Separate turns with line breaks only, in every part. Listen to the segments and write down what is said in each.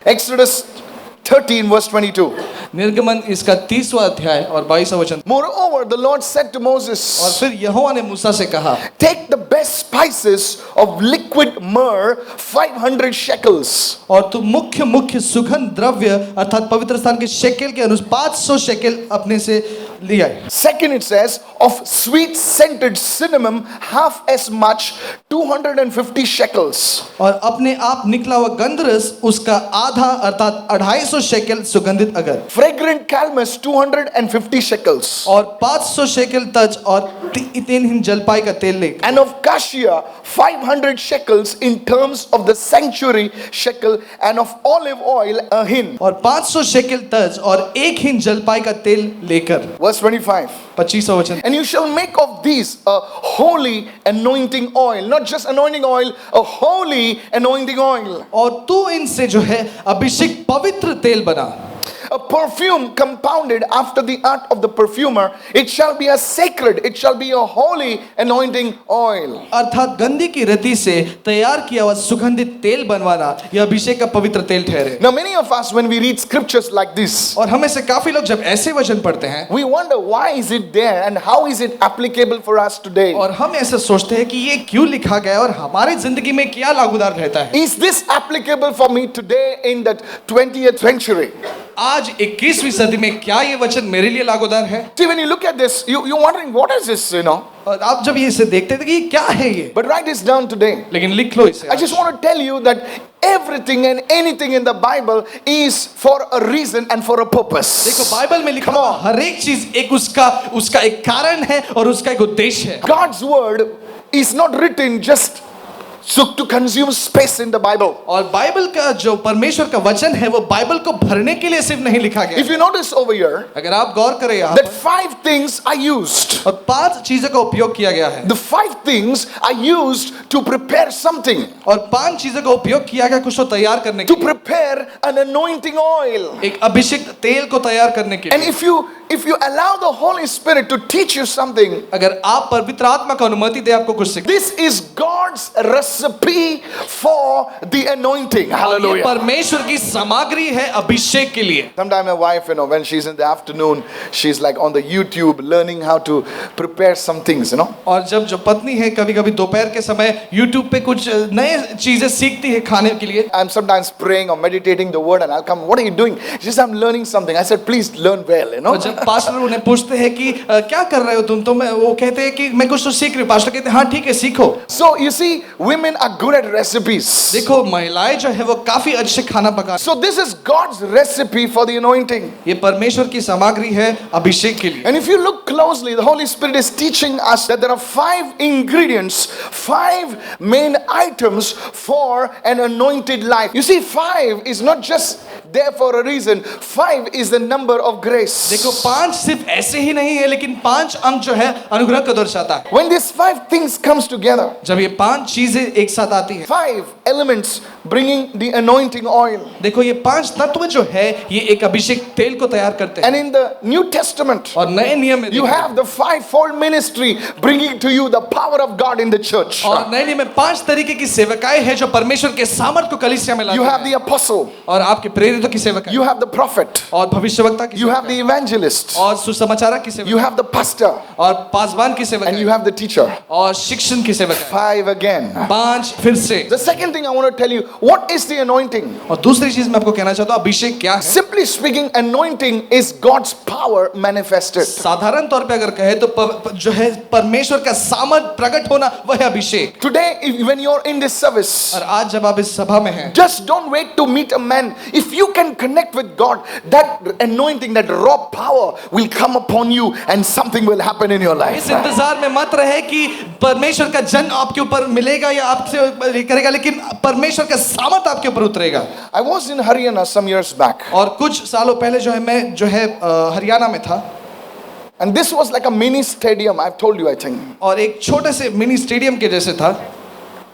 Exodus 13 verse 22.
निर्गमन इसका 30वां अध्याय और 22वां वचन।
Moreover, the Lord said to
और
Moses,
फिर यहोवा ने मूसा से कहा,
take the best spices of liquid myrrh, 500 shekels.
और तू मुख्य सुगंध द्रव्य अर्थात पवित्र स्थान के शेकेल के अनुसार 500 शेकेल अपने से लिया।
Second it says, of sweet scented cinnamon, half as much, 250 shekels.
और अपने आप निकला हुआ गंधरस उसका आधा अर्थात 250 शेकेल सुगंधित अगर।
Fragrant calamus, 250 shekels.
और 500 शेकेल तज और 3 हिन जलपाई का तेल ले।
And of cassia, 500 shekels in terms of the sanctuary shekel, and of olive oil, a hin.
और 500 शेकेल तज और 1 हिन जलपाई का तेल लेकर।
Verse 25.
25वां वचन।
And you shall make of these a holy anointing oil, not just anointing oil, a holy anointing oil.
और तू इनसे जो है अभिषेक पवित्र तेल बना।
A perfume compounded after the art of the perfumer, it shall be a sacred, it shall be a holy anointing oil.
अर्थात गंधी की रति से तैयार किया हुआ सुगंधित तेल बनवाना यह अभिषेक का पवित्र तेल ठहरे।
Now many of us, when we read scriptures like this,
और हमें से काफी लोग जब ऐसे वचन पढ़ते हैं
we wonder why is it there and how is it applicable for us today.
और हम ऐसे सोचते हैं कि ये क्यों लिखा गया और हमारी जिंदगी में क्या लागूदार रहता है।
Is this applicable for me today in the 20th century?
आज 21वीं सदी में क्या ये वचन मेरे लिए लागूदार है?
See, when you look at this, you're wondering what is this, you know.
और आप जब ये इसे देखते थे कि ये क्या है ये,
But write this down today.
लेकिन लिख लो इसे।
I just want to tell you that everything and anything in the Bible is for a reason and for a purpose.
देखो बाइबल में लिखा हुआ हर एक चीज एक उसका एक कारण है और उसका एक उद्देश्य है।
God's word is not written just to consume space in the Bible.
और बाइबल का जो परमेश्वर का वचन है वो बाइबल को भरने के लिए सिर्फ नहीं लिखा गया।
If you notice over here,
अगर आप गौर करें यहाँ
that
पर,
5 things are used.
और 5 चीजों का उपयोग किया गया है।
The 5 things are used to prepare something.
और 5 चीजों का उपयोग किया गया कुछ को तैयार करने के
To prepare an anointing oil.
लिए, एक अभिषेक तेल को तैयार करने के
And
लिए।
if you allow the Holy Spirit to teach you something,
अगर आप पवित्र आत्मा का अनुमति दे आपको कुछ सिखाने,
this is God's recipe for the anointing.
ये
Hallelujah.
परमेश्वर की सामग्री है अभिषेक के लिए।
Sometimes my wife, you know, when she's in the afternoon, she's like on the YouTube learning how to prepare some things, you know.
और जब जो पत्नी है कभी-कभी दोपहर के समय YouTube पे कुछ नए चीजें सीखती है खाने के लिए।
I'm sometimes praying or meditating the word and I'll come, what are you doing? She says, I'm learning something. I said, please learn well, you know.
और जब पास्टर उन्हें पूछते हैं कि क्या कर रहे हो तुम, तो मैं वो कहते हैं कि मैं कुछ तो सीख रही हूँ। पास्टर कहते हैं हाँ ठीक है सीखो।
So you see, women are good at recipes.
देखो महिलाएं जो है वो काफी अच्छे खाना पका।
So this is God's recipe for the anointing.
ये परमेश्वर की सामग्री है अभिषेक के लिए।
And if you look closely, the Holy Spirit is teaching us that there are 5 ingredients, 5 main items for an anointed life. You see, 5 is not just there for a reason. 5 is the number of grace.
देखो 5 सिर्फ ऐसे ही नहीं है, लेकिन 5 अंक जो है अनुग्रह को दर्शाता है।
When these 5 things comes together,
जब ये 5 चीजें एक साथ आती है,
5 elements bringing the anointing oil.
देखो ये 5 तत्व जो है ये एक अभिषेक तेल को तैयार करते हैं।
And in the New Testament,
और नए नियम में
you have the 5-fold ministry bringing to you the power of God in the church.
और नए नियम में 5 तरीके की सेवकाएं हैं जो परमेश्वर के सामर्थ को कलीसिया में लाती
You have
हैं।
the apostle,
और आपके प्रेरितों की सेवकाएं,
you have the prophet,
और भविष्यवक्ता की
you have the
सेवकाएं,
evangelist,
और सुसमाचारक की
you
सेवकाएं,
have the pastor,
और पासवान की
and you
सेवकाएं,
have the teacher.
और शिक्षण की सेवकाएं।
5 again.
5 फिर से।
The second thing I want to tell you, what is the anointing?
और दूसरी चीज मैं आपको कहना चाहता हूँ अभिषेक क्या है।
Simply speaking, anointing is God's power manifested.
साधारण तौर पे अगर कहे तो जो है परमेश्वर का सामर्थ प्रकट होना वह है अभिषेक।
Today, when you're in this service,
और आज जब आप इस सभा में हैं,
just don't wait to meet a man. If you can connect with God, that anointing, that raw power will come upon you and something will happen in your life.
इस इंतजार में मत रहे कि परमेश्वर का जन आपके ऊपर मिलेगा या आपसे करेगा, लेकिन परमेश्वर का सामर्थ आपके ऊपर उतरेगा।
I was in Haryana some years back,
और कुछ सालों पहले जो है मैं जो है हरियाणा में था,
and this was like a mini stadium. I've told you, I think.
और एक छोटे से मिनी स्टेडियम के जैसे था।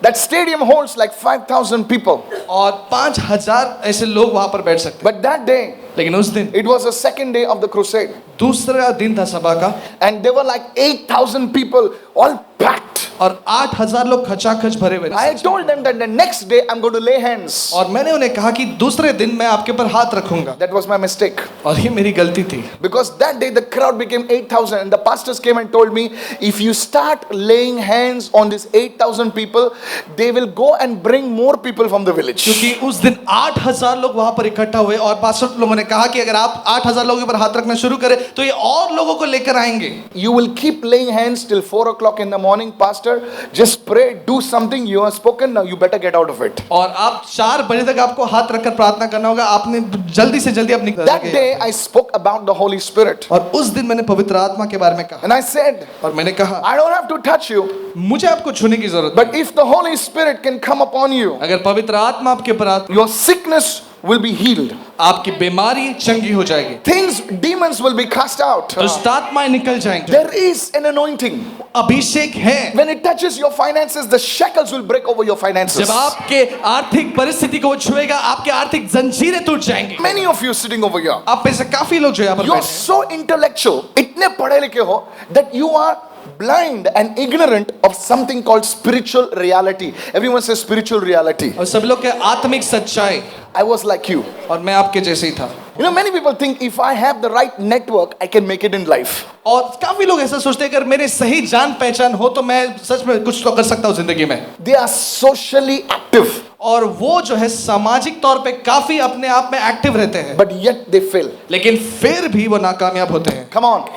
That stadium holds like 5,000 people.
और 5,000 ऐसे लोग वहां पर बैठ सकते हैं।
But that day,
लेकिन उस दिन
It was the second day of the crusade.
दूसरा दिन था सभा का,
And there were like 8,000 people all packed.
और 8,000 लोग खचाखच भरे हुए थे।
I told them that the next day I'm going to lay hands.
और मैंने उन्हें कहा कि दूसरे दिन मैं आपके ऊपर हाथ रखूंगा,
That was my mistake.
और ये मेरी गलती थी।
Because that day the crowd became 8,000 and the pastors came and told me, if you start laying hands on these 8,000 people, they will go and bring more people from the village.
क्योंकि उस दिन 8,000 लोग वहां पर इकट्ठा हुए और pastor लोगों ने कहा कि अगर आप 8,000 लोगों पर हाथ रखना शुरू करें तो ये और लोगों को लेकर आएंगे।
You will keep laying hands till 4 o'clock in the morning, pastor. Just pray, do something you have spoken, now you better get out of it.
और आप 4 बजे तक आपको हाथ रखकर प्रार्थना करना होगा, आपने जल्दी से जल्दी अपनी
That day I spoke about the Holy Spirit.
और उस दिन मैंने पवित्र आत्मा के बारे में कहा,
And I said,
और मैंने कहा
I don't have to touch you,
मुझे आपको छूने की जरूरत
but if the Holy Spirit can come upon you,
नहीं। अगर पवित्र आत्मा आपके ऊपर आती,
your sickness will be healed.
आपकी बीमारी चंगी हो जाएगी,
Things, demons will be cast out.
दुष्ट आत्माएं निकल जाएंगी।
There is an anointing.
अभिषेक है।
When it touches your finances, the shackles will break over your finances.
जब आपके आर्थिक परिस्थिति को छुएगा, आपके आर्थिक जंजीरें टूट जाएंगी।
Many of you sitting over here,
आप में से काफी लोग जो यहाँ पर
you are
बैठे हैं,
so intellectual, इतने पढ़े लिखे हो, that you are blind and ignorant of something called spiritual reality. Everyone says spiritual reality.
और सब लोग के आत्मिक सच्चाई,
I was like you.
और मैं आपके जैसे ही था।
You know, many people think if I have the right network, I can make it in life.
और काफी लोग ऐसा सोचते हैं अगर मेरे सही जान पहचान हो तो मैं सच में कुछ तो कर सकता हूँ जिंदगी में।
They are socially active,
और वो जो है सामाजिक तौर पे काफी अपने आप में एक्टिव रहते हैं,
but yet they fail.
लेकिन फिर भी वो नाकामयाब होते हैं।
Come on.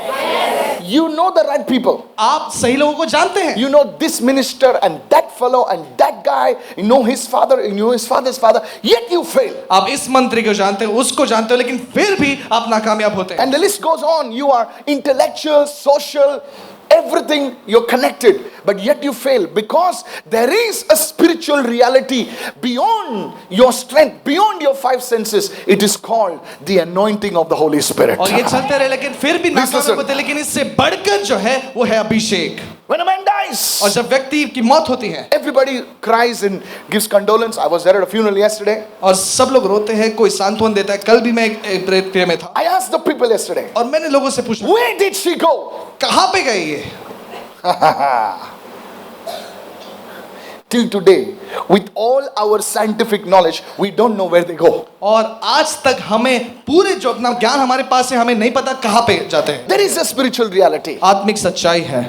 You know the right people.
आप सही लोगों को जानते हैं,
You know this minister and that fellow and that guy. You know his father, you know his father's father. Yet you fail.
आप इस मंत्री को जानते हो, उसको जानते हो, लेकिन फिर भी आप नाकामयाब होते हैं।
And the list goes on. You are intellectual, social, everything, you're connected, but yet you fail because there is a spiritual reality beyond your strength, beyond your 5 senses. It is called the anointing of the Holy Spirit.
और ये चलते रहे लेकिन फिर भी
Please
नाकामयाब
listen.
होते हैं, लेकिन इससे बढ़कर जो है वो है अभिषेक।
When a man dies,
और जब व्यक्ति की मौत होती है,
everybody cries and gives condolence. I was there at a funeral yesterday.
और सब लोग रोते हैं, कोई सांत्वन देता है। कल भी मैं एक प्रेत में था
I asked the people yesterday,
और मैंने लोगों से पूछा,
where did she go?
कहाँ पे गई ये?
Till today, with all our scientific knowledge, we don't know where they go.
और आज तक हमें पूरे जो अपना ज्ञान हमारे पास है, हमें नहीं पता कहाँ पे जाते हैं।
There is a spiritual reality.
आत्मिक सच्चाई है।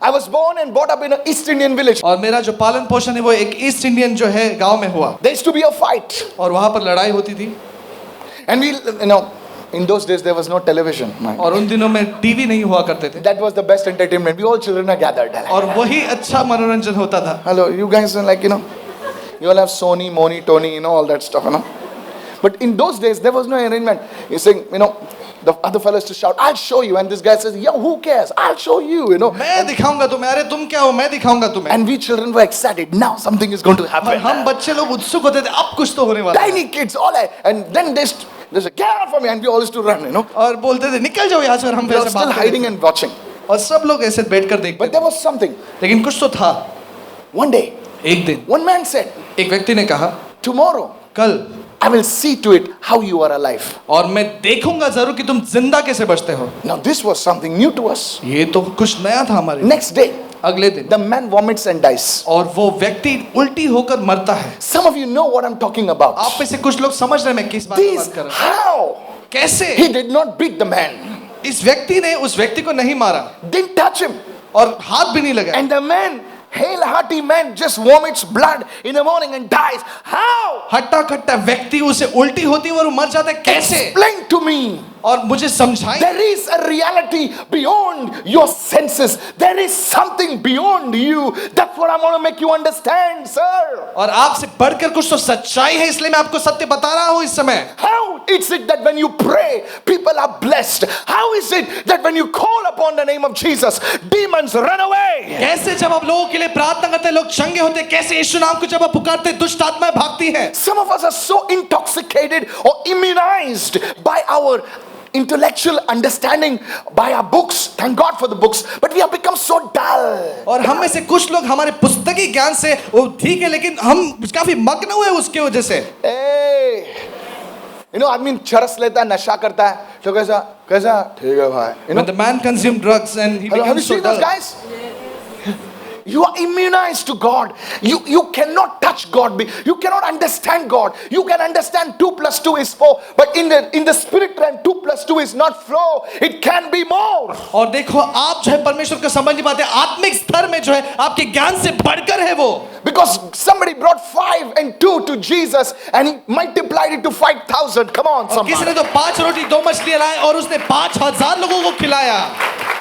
I was born and brought up in an East Indian village.
और मेरा जो पालन पोषण है वो एक ईस्ट इंडियन जो है गांव में हुआ,
There used to be a fight.
और वहां पर लड़ाई होती थी।
And we, you know, in those days there was no television.
और उन दिनों में टीवी नहीं हुआ करते थे,
That was the best entertainment. We all children are gathered.
और वही अच्छा मनोरंजन होता था।
Hello, you guys are like, you know, you all have Sony, Moni, Tony, you know, all that stuff, you know. But in those days there was no arrangement. You're saying, you know, the other fellows to shout, I'll show you. And this guy says, yeah, who cares? I'll show you, you know.
मैं दिखाऊंगा तुम्हें, अरे तुम क्या हो, मैं दिखाऊंगा तुम्हें।
And we children were excited. Now something is going to
और
happen.
हम बच्चे लोग उत्सुक होते थे, अब कुछ तो होने वाला है।
Tiny kids, all that. And then they say, get out from me. And we all used to run, you know.
और बोलते थे निकल जाओ यहाँ से, और हम
We were
वैसे
still
भागते
hiding
थे।
and watching.
और सब लोग ऐसे बैठकर देखते
But there was something.
थे। लेकिन कुछ तो था।
One day,
एक दिन
one man said,
एक व्यक्ति ने कहा,
tomorrow,
कल
I will see to it how you are alive.
और मैं देखूंगा जरूर कि तुम जिंदा कैसे बचते हो।
Now this was something new to us.
ये तो कुछ नया था हमारे लिए।
Next day,
अगले दिन
the man vomits and dies.
और वो व्यक्ति उल्टी होकर मरता है।
Some of you know what I'm talking about.
आप में से कुछ लोग समझ रहे हैं मैं किस बात की
This,
बात कर रहा हूँ।
how?
कैसे
He did not beat the man.
इस व्यक्ति ने उस व्यक्ति को नहीं मारा
Didn't touch him.
और हाथ भी नहीं लगा,
And the man, hale hearty man, just vomits blood in the morning and dies. How?
हट्टा कट्टा व्यक्ति उसे उल्टी होती है और वो मर जाता है। कैसे?
Explain to me.
और मुझे समझाइए।
There is a reality beyond your senses. There is something beyond you. That's what I want to make you understand, sir.
और आपसे बढ़कर कुछ तो सच्चाई है, इसलिए मैं आपको सत्य बता रहा हूँ इस समय।
How is it that when you pray, people are blessed? How is it that when you call upon the name of Jesus, demons run away?
कैसे जब आप लोगों के लिए प्रार्थना करते हैं लोग चंगे होते हैं, कैसे यीशु नाम को जब आप पुकारते हैं दुष्ट आत्माएं भागती हैं।
Some of us are so intoxicated or immunized by our intellectual understanding, by our books. Thank God for the books, but we have become so dull.
और हम में से कुछ लोग हमारे पुस्तकी ज्ञान से वो ठीक है, लेकिन हम काफी मग्न हुए उसके वजह से।
Hey, You know, आदमी चरस लेता है, नशा करता है, तो कैसा कैसा ठीक है भाई. You know,
When the man consumed drugs and he
have you
became so
seen those
dull.
guys? You are immunized to God. You cannot touch God. You cannot understand God. You can understand 2 plus 2 is 4. But in the spirit realm, 2 plus 2 is not flow. It can be more.
और देखो आप जो है परमेश्वर को समझ नहीं पाते, आत्मिक स्तर में जो है आपके ज्ञान से बढ़कर है वो.
Because somebody brought 5 and 2 to Jesus and he multiplied it to 5,000. Come on,
और किसी
somebody.
ने तो 5 रोटी 2 मछलियां लाए और उसने 5,000 लोगों को खिलाया.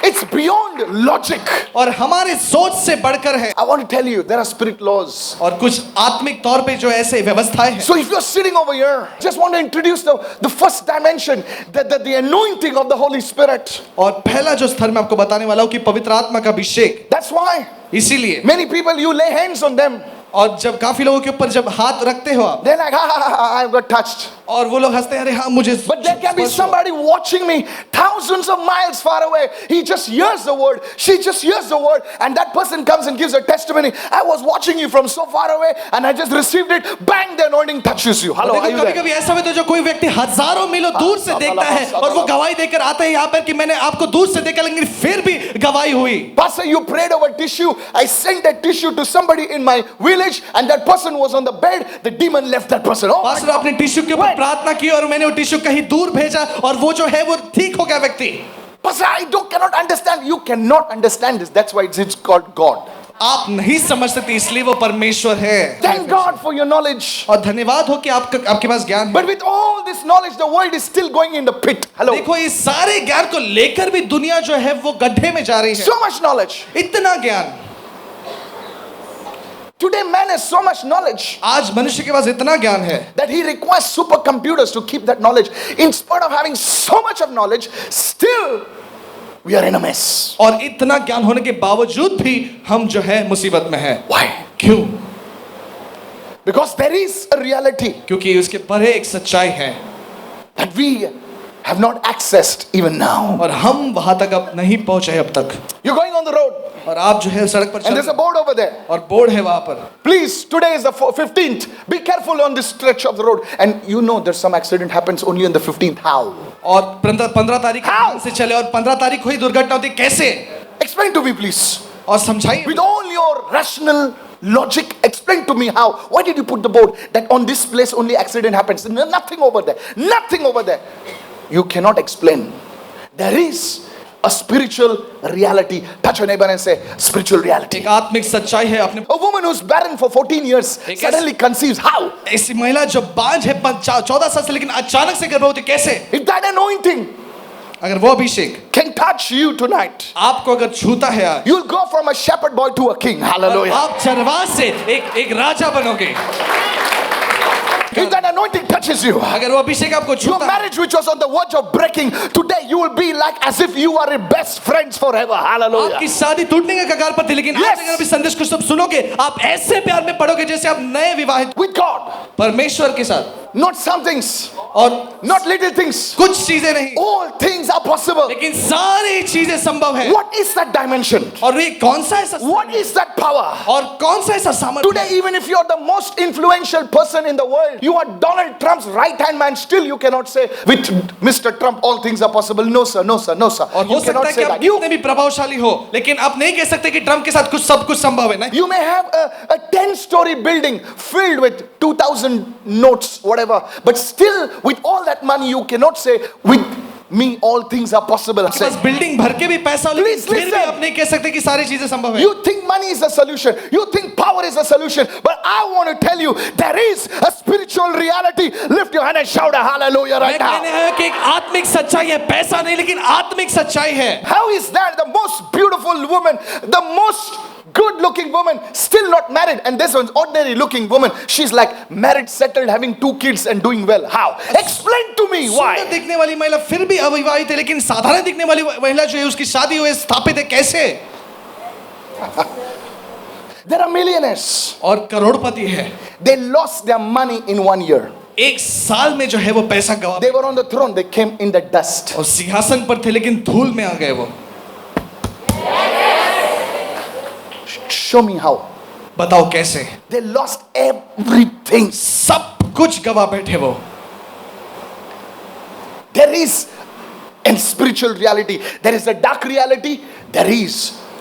It's beyond logic.
और हमारे सोच से बढ़कर है.
I want to tell you, there are spirit laws.
और कुछ आत्मिक तौर पे जो ऐसे व्यवस्थाएं हैं.
So if you're sitting over here, just want to introduce the first dimension, the anointing of the Holy Spirit.
और पहला जो स्तर मैं आपको बताने वाला हूँ कि पवित्र आत्मा का अभिषेक.
That's why
इसीलिए
many people, you lay hands on them.
और जब काफी लोगों के ऊपर जब हाथ रखते हो आप,
They're like, I got touched.
और वो लोग हंसते हैं, अरे हाँ मुझे.
But there can be
स्पर्श हुआ.
somebody watching me thousands of miles far away. He just hears the word. She just hears the word. And that person comes and gives a testimony. I was watching you from so far away and I just received it. Bang, the anointing touches you. Hello, are
देखो
you
कभी
there?
कभी ऐसा होता है जो कोई व्यक्ति हजारों मीलों दूर से देखता है और वो गवाही देकर आता है यहाँ पर कि मैंने आपको दूर से देखा, लेकिन फिर भी गवाही हुई.
Pastor, you prayed over tissue. I sent that tissue to somebody in my village and that person was on the bed. The demon left that person. Oh, my
pastor
God.
आपने टिश्यू के ऊपर प्रार्थना की और मैंने वो tissue कहीं दूर भेजा और वो जो है वो ठीक हो गया व्यक्ति.
Pastor, I cannot understand. You cannot understand this. That's why it's called God.
आप नहीं समझ सकते इसलिए वो परमेश्वर है.
Thank God for your knowledge.
और धन्यवाद हो कि आपके पास ज्ञान है.
But with all this knowledge, the world is still going in the pit. Hello.
देखो इस सारे ज्ञान को लेकर भी दुनिया जो है वो गड्ढे में जा रही है.
So much knowledge.
इतना ज्ञान.
Today, man has so much knowledge
आज मनुष्य के पास इतना ज्ञान है
that he requires supercomputers to keep that knowledge. In spite of having so much of knowledge, still we are in a mess.
और इतना ज्ञान होने के बावजूद भी हम जो है मुसीबत में हैं.
Why?
क्यों?
Because there is a reality
क्योंकि उसके परे एक सच्चाई है
that we have not accessed even now.
और हम वहां तक अब नहीं पहुंचे अब तक.
You're going on the road
और आप जो है सड़क पर
and there's a
चल
board over there.
और बोर्ड है वहां पर.
Please, today is the 15th. Be careful on this stretch of the road. And you know there's some accident happens only on the 15th. How?
और 15 तारीख को
How?
ध्यान से चले और 15 तारीख को ही दुर्घटना होती. कैसे?
Explain to me, please.
और समझाइए.
With all your rational logic, explain to me how. Why did you put the board that on this place only accident happens? Nothing over there. Nothing over there. You cannot explain. There is a spiritual reality. Touch your neighbor and say, spiritual reality.
एक आत्मिक सच्चाई है. अपने
A woman who's barren for 14 years
एक
suddenly conceives. How?
ऐसी महिला जो बांझ है 14 साल से, लेकिन अचानक से गर्भवती. कैसे?
If that anointing
अगर वो अभिषेक
can touch you tonight,
आपको अगर छूता है आज,
you'll go from a shepherd boy to a king. Hallelujah.
आप चरवाह से एक राजा बनोगे.
If that anointing touches you,
अगर वो अभिषेक आपको
your
छूता है,
marriage which was on the verge of breaking, today you will be like as if you are best friends forever. Hallelujah.
आपकी शादी टूटने के कगार पर थी, लेकिन
Yes.
आज अगर अभी संदेश को सब सुनोगे, आप ऐसे प्यार में पड़ोगे जैसे आप नए विवाहित
With God,
परमेश्वर के साथ.
not some things,
और
not little things.
कुछ चीजें नहीं,
All things are possible.
लेकिन सारी चीजें संभव है.
What is that dimension?
और ये कौन सा ऐसा
What is that power?
और कौन सा ऐसा सामर्थ्य?
Today, even if you're the most influential person in the world, you are Donald Trump's right hand man, still you cannot say with Mr. Trump all things are possible. No, sir, no, sir, no, sir.
और हो
You
सकता
cannot
है कि
say
आप
that. You,
कितने भी प्रभावशाली हो, लेकिन आप नहीं कह सकते कि ट्रम्प के साथ सब कुछ संभव है. नहीं.
you may have a 10-story building filled with 2,000 notes, whatever, but still with all that money, you cannot say with me all things are possible.
आपके पास बिल्डिंग भर के भी पैसा हो, लेकिन
Please
फिर भी
listen.
आप नहीं कह सकते कि सारी चीजें संभव है.
You think money is the solution. You think power is the solution. But I want to tell you, there is a spiritual reality. Lift your hand and shout a hallelujah
मैं
right
कहने
now.
आया कि एक आत्मिक सच्चाई है, पैसा नहीं, लेकिन आत्मिक सच्चाई है.
How is that the most beautiful woman, the most good looking woman, still not married? And this one's ordinary looking woman. She's like married, settled, having 2 kids and doing well. How? Explain to me
सुंदर
why.
दिखने वाली महिला फिर भी अविवाहित है, लेकिन साधारण दिखने वाली महिला जो है उसकी शादी हुई, स्थापित है. कैसे?
There are millionaires.
और करोड़पति है.
They lost their money in 1 year.
एक साल में जो है वो पैसा गवा,
They were on the throne. They came in the dust.
और सिंहासन पर थे, लेकिन धूल में आ गए वो.
Show me how.
बताओ कैसे?
They lost everything.
सब कुछ गवा बैठे वो.
There is a spiritual reality. There is a dark reality. There is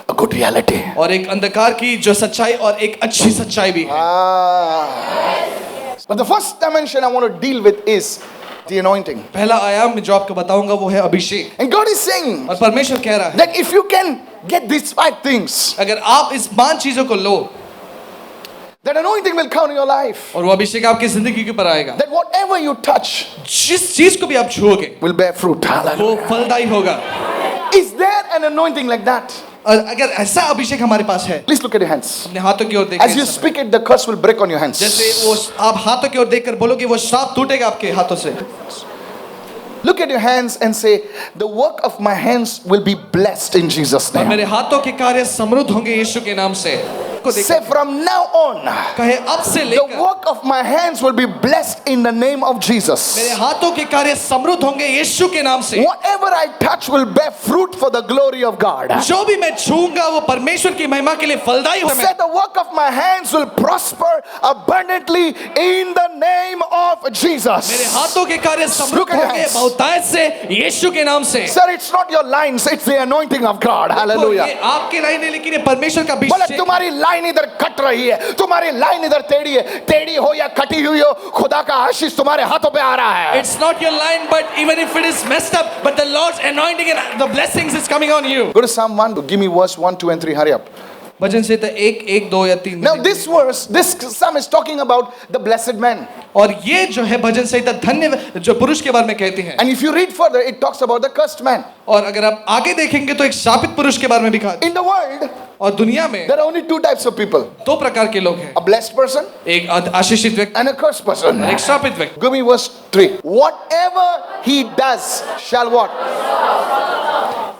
a good reality.
और एक अंधकार की जो सच्चाई और एक अच्छी सच्चाई भी है.
But the first dimension I want to deal with is the anointing.
पहला आयाम में जो आपको बताऊंगा वो है अभिषेक.
And God is saying
और परमेश्वर कह रहा है
that if you can get these 5 things,
अगर आप इस 5 चीजों को लो
that anointing will come in your life.
और वो अभिषेक आपकी जिंदगी के ऊपर आएगा,
That whatever you touch
जिस चीज को भी आप छुओगे
will bear fruit. Hallelujah.
वो फलदायी होगा.
Is there an anointing like that?
और अगर ऐसा अभिषेक हमारे पास है,
Please look at your hands.
अपने हाथों की ओर
As
देखिए.
you speak it, the curse will break on your hands.
जैसे वो आप हाथों की ओर देखकर बोलोगे वो श्राप टूटेगा आपके हाथों से.
Look at your hands and say, the work of my hands will be blessed in Jesus'
और
name.
मेरे हाथों के कार्य समृद्ध होंगे यीशु के नाम से. को देखकर
Say from now on,
कहे अब से
the
लेकर
work of my hands will be blessed in the name of
मेरे
Jesus.
हाथों के कार्य समृद्ध होंगे यीशु के नाम से.
Whatever I touch will bear fruit for the glory of God.
जो भी मैं छूऊंगा वो परमेश्वर की महिमा के लिए फलदायी होगा.
Say the work of my hands will prosper abundantly in the name of
मेरे
Jesus.
हाथों के कार्य समृद्ध
Look at
होंगे
hands.
बहुतायत से यीशु के नाम से.
Sir, it's not your lines, it's the anointing of God. Hallelujah.
ये आपकी लाइन है लेकिन ये परमेश्वर का
बोले
अभिषेक.
तुम्हारी लाइन इधर कट रही है, तुम्हारी लाइन इधर टेढ़ी है, टेढ़ी हो या कटी हुई हो, खुदा का आशीष तुम्हारे हाथों पे आ रहा है.
It's not your line, but even if it is messed up, but the Lord's anointing and the blessings is coming on you.
Go to Psalm 1, give me verse 1, 2 and 3, hurry up.
भजन संहिता 1, 1, 2 या 3.
Now this verse, this psalm is talking about the blessed man.
और ये जो है भजन संहिता धन्य जो पुरुष के बारे में कहती है.
And if you read further, it talks about the cursed man.
और अगर आप आगे देखेंगे तो एक शापित पुरुष के बारे में भी कहा.
In the world,
और दुनिया में
there are only 2 types of people.
2 प्रकार के लोग हैं.
A blessed person
एक आशीषित व्यक्ति
and a cursed person.
और एक शापित व्यक्ति.
Give me verse 3. Whatever he does shall what?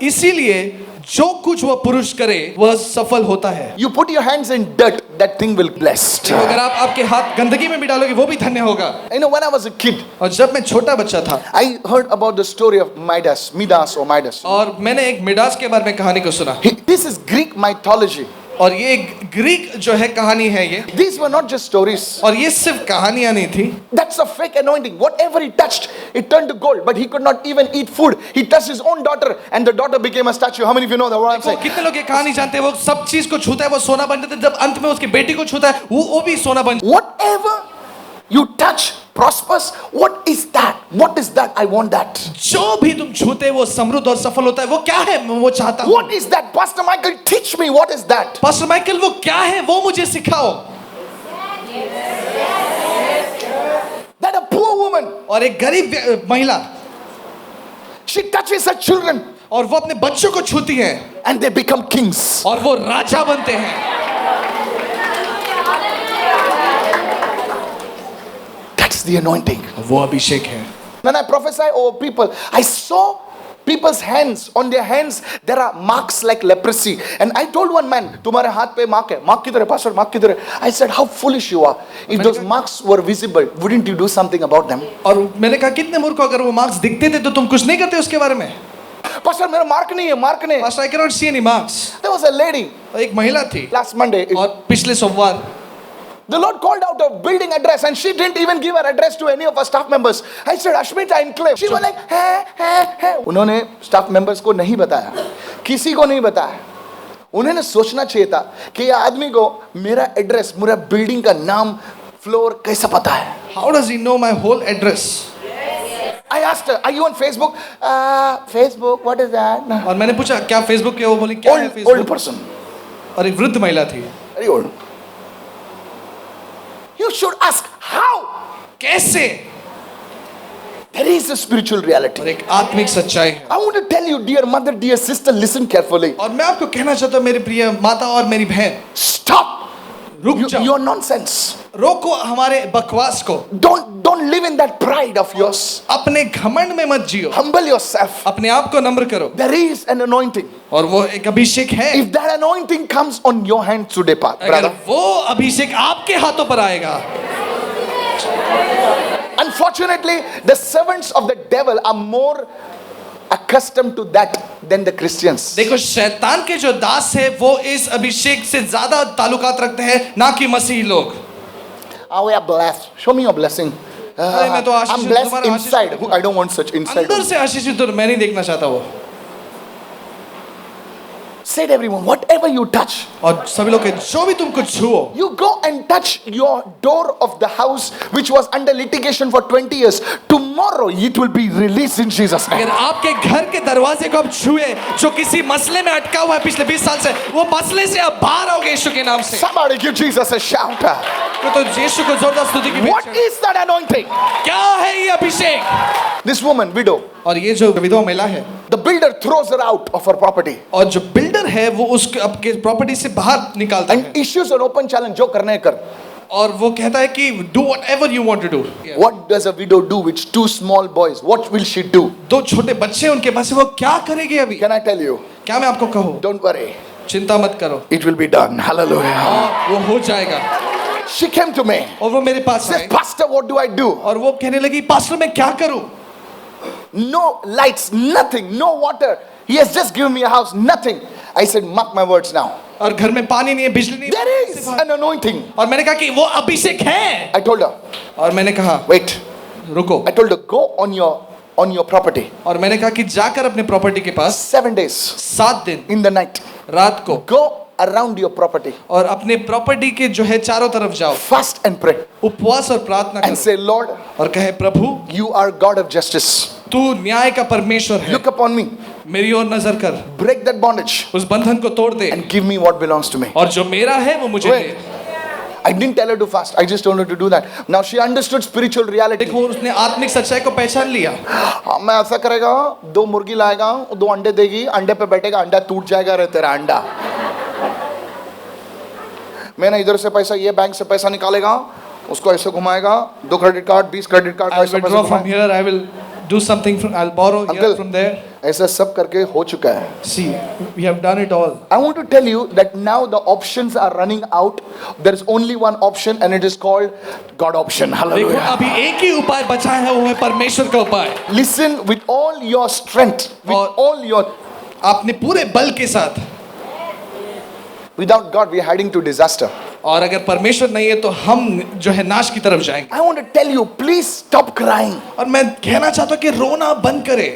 इसीलिए जो कुछ वह पुरुष करे वह सफल होता है.
You put your hands in dirt, that thing will be blessed.
तो अगर आप आपके हाथ गंदगी में भी डालोगे वो भी धन्य होगा.
You know, when I was a kid,
और जब मैं छोटा बच्चा था
I heard about the story of Midas or Midas.
और मैंने एक मिडास के बारे में कहानी को सुना.
This is Greek mythology.
और ये ग्रीक जो है कहानी है ये.
These were not just stories.
और ये सिर्फ कहानियां नहीं थी.
That's a fake anointing. Whatever he touched, it turned to gold. But he could not even eat food. He touched his own daughter, and the daughter became a statue. How many of you know that? What I'm
वो
saying?
कितने लोग ये कहानी जानते हैं. वो सब चीज को छूता है वो सोना बन जाता है. जब अंत में उसकी बेटी को छूता है वो भी सोना बन.
Whatever you touch prospers. What is that? What is that? I want that.
जो भी तुम छूते हैं वो समृद्ध और सफल होता है. वो क्या है मैं वो चाहता हूँ.
What is that? Pastor Michael, teach me. What is that?
Pastor Michael वो क्या है वो मुझे सिखाओ.
That a poor woman,
और एक गरीब महिला
she touches her children
और वो अपने बच्चों को छूती है
and they become kings.
और वो राजा बनते हैं.
That's the anointing.
वो अभिषेक है.
When I prophesy over people, I saw people's hands. On their hands there are marks like leprosy. And I told one man, तुम्हारे हाथ पे mark है. Mark किधर है pastor? Mark किधर है? I said, how foolish you are. If those marks were visible, wouldn't you do something about them?
और मैंने कहा कितने मूर्ख हो, अगर वो मार्क्स दिखते थे तो तुम कुछ नहीं करते उसके बारे में.
Pastor, मेरा mark नहीं है, mark नहीं.
Pastor, I cannot see any marks.
There was a lady
एक महिला थी
last Monday.
और पिछले सोमवार
The Lord called out a building address and she didn't even give her address to any of her staff members. I said, Ashmita enclave. She was like, hey. उन्होंने staff members को नहीं बताया, किसी को नहीं बताया. उन्होंने सोचना चाहिए था कि ये आदमी को मेरा एड्रेस, मेरा बिल्डिंग का नाम, फ्लोर कैसा पता है.
How does he know my whole address?
I asked her, are you on Facebook? Facebook, what is that?
और मैंने पूछा क्या फेसबुक है. वो बोली क्या है
Old
फेसबुक.
person,
और एक वृद्ध महिला थी.
very old. You should ask how.
कैसे.
There is a spiritual reality.
और एक आत्मिक सच्चाई है.
I want to tell you, dear mother, dear sister, listen carefully.
और मैं आपको कहना चाहता हूँ मेरी प्रिय माता और मेरी बहन,
Stop
रुक जाओ.
your nonsense.
रोको हमारे बकवास को.
Don't live in that pride of yours.
अपने घमंड में मत जियो.
Humble yourself.
अपने आप को नम्र करो.
There is an anointing.
और वो एक अभिषेक है.
If that anointing comes on your hand today,
अगर
brother,
वो अभिषेक आपके हाथों पर आएगा.
unfortunately, the servants of the devil are more accustomed to that than the Christians.
देखो शैतान के जो दास है वो इस अभिषेक से ज्यादा ताल्लुकात रखते हैं ना कि मसीही लोग.
We are blessed. Show me your blessing.
अरे मैं तो
I'm
आशीष
blessed
तुम्हारा आशीष
inside. I don't want such inside.
अंदर से आशीष तो मैं नहीं देखना चाहता वो।
Say to everyone, whatever you touch,
और सभी लोग के जो भी तुमको छुओ,
you go and touch your door of the house which was under litigation for 20 years. Tomorrow it will be released in Jesus' name.
अगर आपके घर के दरवाजे को आप छुए जो किसी मसले में अटका हुआ है पिछले 20 साल से, वो मसले से आप बाहर आओगे यीशु के नाम से।
Somebody give Jesus a shout.
तो यीशु को जोरदार स्तुति की
What
भेंट।
is that anointing?
क्या है ये अभिषेक?
This woman, widow,
और ये जो विधवा महिला है,
the builder throws her out of her property
और जो बिल्डर है वो उसके आपके प्रॉपर्टी से बाहर निकालता है
and issues an open challenge. जो करने कर.
और वो कहता है कि do whatever you want to do।
What does a widow do with two small boys? What will she do?
दो छोटे बच्चे हैं उनके पास, वो क्या करेगी अभी?
Can I tell you?
क्या मैं आपको कहूँ?
Don't worry.
चिंता मत करो,
It will be done. Hallelujah.
और वो हो जाएगा।
She came to me.
और वो मेरे पास
Says,
आए
Pastor, what do I do?
और वो कहने लगी, पास्टर मैं क्या करूं?
No lights, nothing, no water. He has just given me a house, nothing. I said, mark my words now.
और घर में पानी नहीं है, बिजली नहीं है।
There is an anointing.
और मैंने कहा कि वो अभिषेक है।
I told her,
और मैंने कहा
wait.
रुको।
I told her, go on your property.
और मैंने कहा कि जाकर अपने प्रॉपर्टी के पास
7 days
7 दिन
in the night.
रात को
Go around your property.
और अपने प्रॉपर्टी के जो है चारों तरफ जाओ,
Fast and pray.
उपवास और प्रार्थना
And
करो
say, Lord,
और कहे प्रभु
you are God of justice.
तू न्याय का परमेश्वर है,
Look upon me.
मेरी ओर नजर कर,
Break that bondage
उस बंधन को तोड़ दे
and give me what belongs to me.
और जो मेरा है वो मुझे
Wait.
They.
I didn't tell her to fast. I just told her to do that. Now she understood spiritual reality.
देखो उसने आत्मिक सच्चाई को पहचान लिया।
हाँ, मैं ऐसा करेगा, 2 मुर्गी लाएगा, 2 अंडे देगी, अंडे पे बैठेगा, अंडा टूट जाएगा रे तेरा अंडा। मैंने इधर से पैसा, ये बैंक से पैसा निकालेगा, उसको ऐसे घुमाएगा, 2 credit card, 20 credit card,
I'll
ऐसे
withdraw
पैसे
from
घुमाएगा।
here, I will do something from, I'll borrow here
Uncle,
from there।
ऐसा सब करके हो चुका है।
See, we have done it all।
I want to tell you that now the options are running out. There is only one option and it is called God option.
देखो
Hallelujah.
अभी एक ही उपाय बचा है, वो है परमेश्वर का उपाय।
Listen with all your strength, with
और-
all your.
आपने पूरे बल के साथ,
Without God, we are heading to disaster.
और अगर परमेश्वर नहीं है तो हम जो है नाश की तरफ जाएंगे।
I want to tell you, please stop crying
और मैं कहना चाहता हूँ कि रोना बंद करे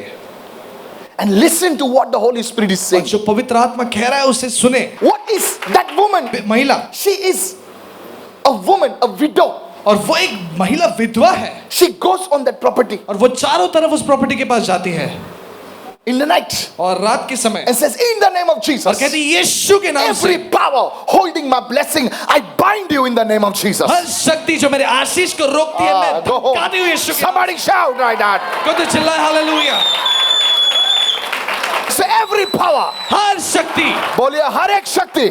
and listen to what the Holy Spirit is
और
saying.
जो पवित्र आत्मा कह रहा है उसे सुने।
What is that woman?
महिला,
She is a woman, a widow.
और वो एक महिला विधवा है
She goes on that property
और वो चारों तरफ उस प्रॉपर्टी के पास जाती है
in the night
और रात के समय
and says, in the name of
और
Jesus,
कहती है यीशु के नाम से
every power holding my blessing, I bind you in the name of Jesus.
हर शक्ति जो मेरे आशीष को रोकती है मैं
Go home.
धक्काती हूँ यीशु के।
Somebody shout right now.
को तो चिल्लाए हालेलुया।
Say every power.
हर शक्ति,
बोलिए हर एक शक्ति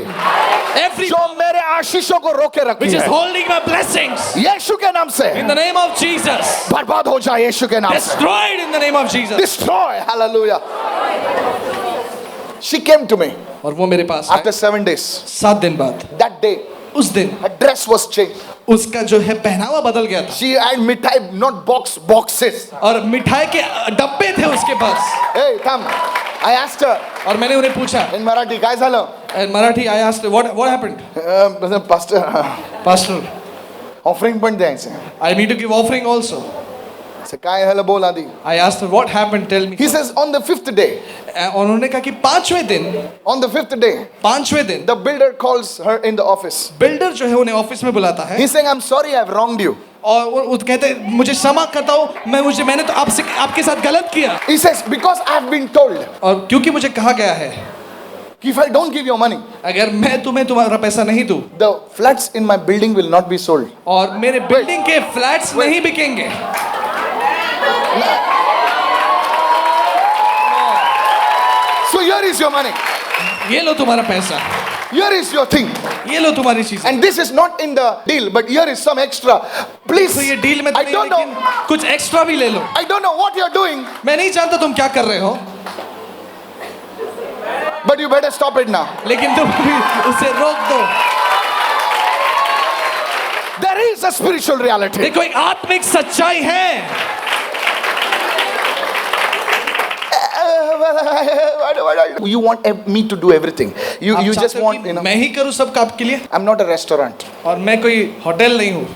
every
जो मेरे आशीषों को रोके रखी
which is
है,
holding my blessings
यीशु के नाम से
in the name of Jesus,
बर्बाद हो जाए यीशु के नाम से।
destroyed in the name of Jesus।
Destroy. Hallelujah. She came to me
और वो मेरे पास आए
after 7 days.
7 दिन बाद।
That day,
उस दिन
her dress was changed.
उसका जो है पहनावा बदल गया था
She had मिठाई, not boxes.
और मिठाई के डब्बे थे उसके पास।
Hey, come. I asked her
और मैंने उन्हें पूछा
in Marathi, काय झालं?
in Marathi, I asked what happened?
Pastor,
Pastor,
offering पण द्यायचं.
I need to give offering also।
So, काय झालं बोल आधी.
I asked her what happened, tell me।
He says on the 5th day,
और उन्होंने कहा कि 5वें दिन,
on the 5th day,
5वें दिन
the builder calls her in the office.
Builder जो है उन्हें ऑफिस में बुलाता है
He's saying, I'm sorry I've wronged you.
और वो कहते हैं मुझे क्षमा करता हूँ, मैंने तो आपके साथ गलत किया।
He says, because I've been told
और क्योंकि मुझे कहा गया है
if I don't give your money,
अगर मैं तुम्हारा पैसा नहीं दूं
the flats in my building will not be sold.
और मेरे बिल्डिंग के फ्लैट्स नहीं बिकेंगे।
So here is your money.
ये लो तुम्हारा पैसा,
Here is your thing.
ये लो तुम्हारी चीज।
And this is not in the deal, but here is some extra. Please,
तो ये डील में तो
I
नहीं,
don't
लेकिन
know.
कुछ एक्स्ट्रा भी ले लो।
I don't know what you're doing,
मैं नहीं जानता तुम क्या कर रहे हो,
but you better stop it now.
लेकिन तुम भी उसे रोक दो।
There is a spiritual reality.
देखो एक आत्मिक सच्चाई है।
You want me to do everything. You
आप
just
चाहते हो
want,
कि
you know.
मैं ही करूँ सब आपके लिए।
I'm not a restaurant.
और मैं कोई होटल नहीं हूँ।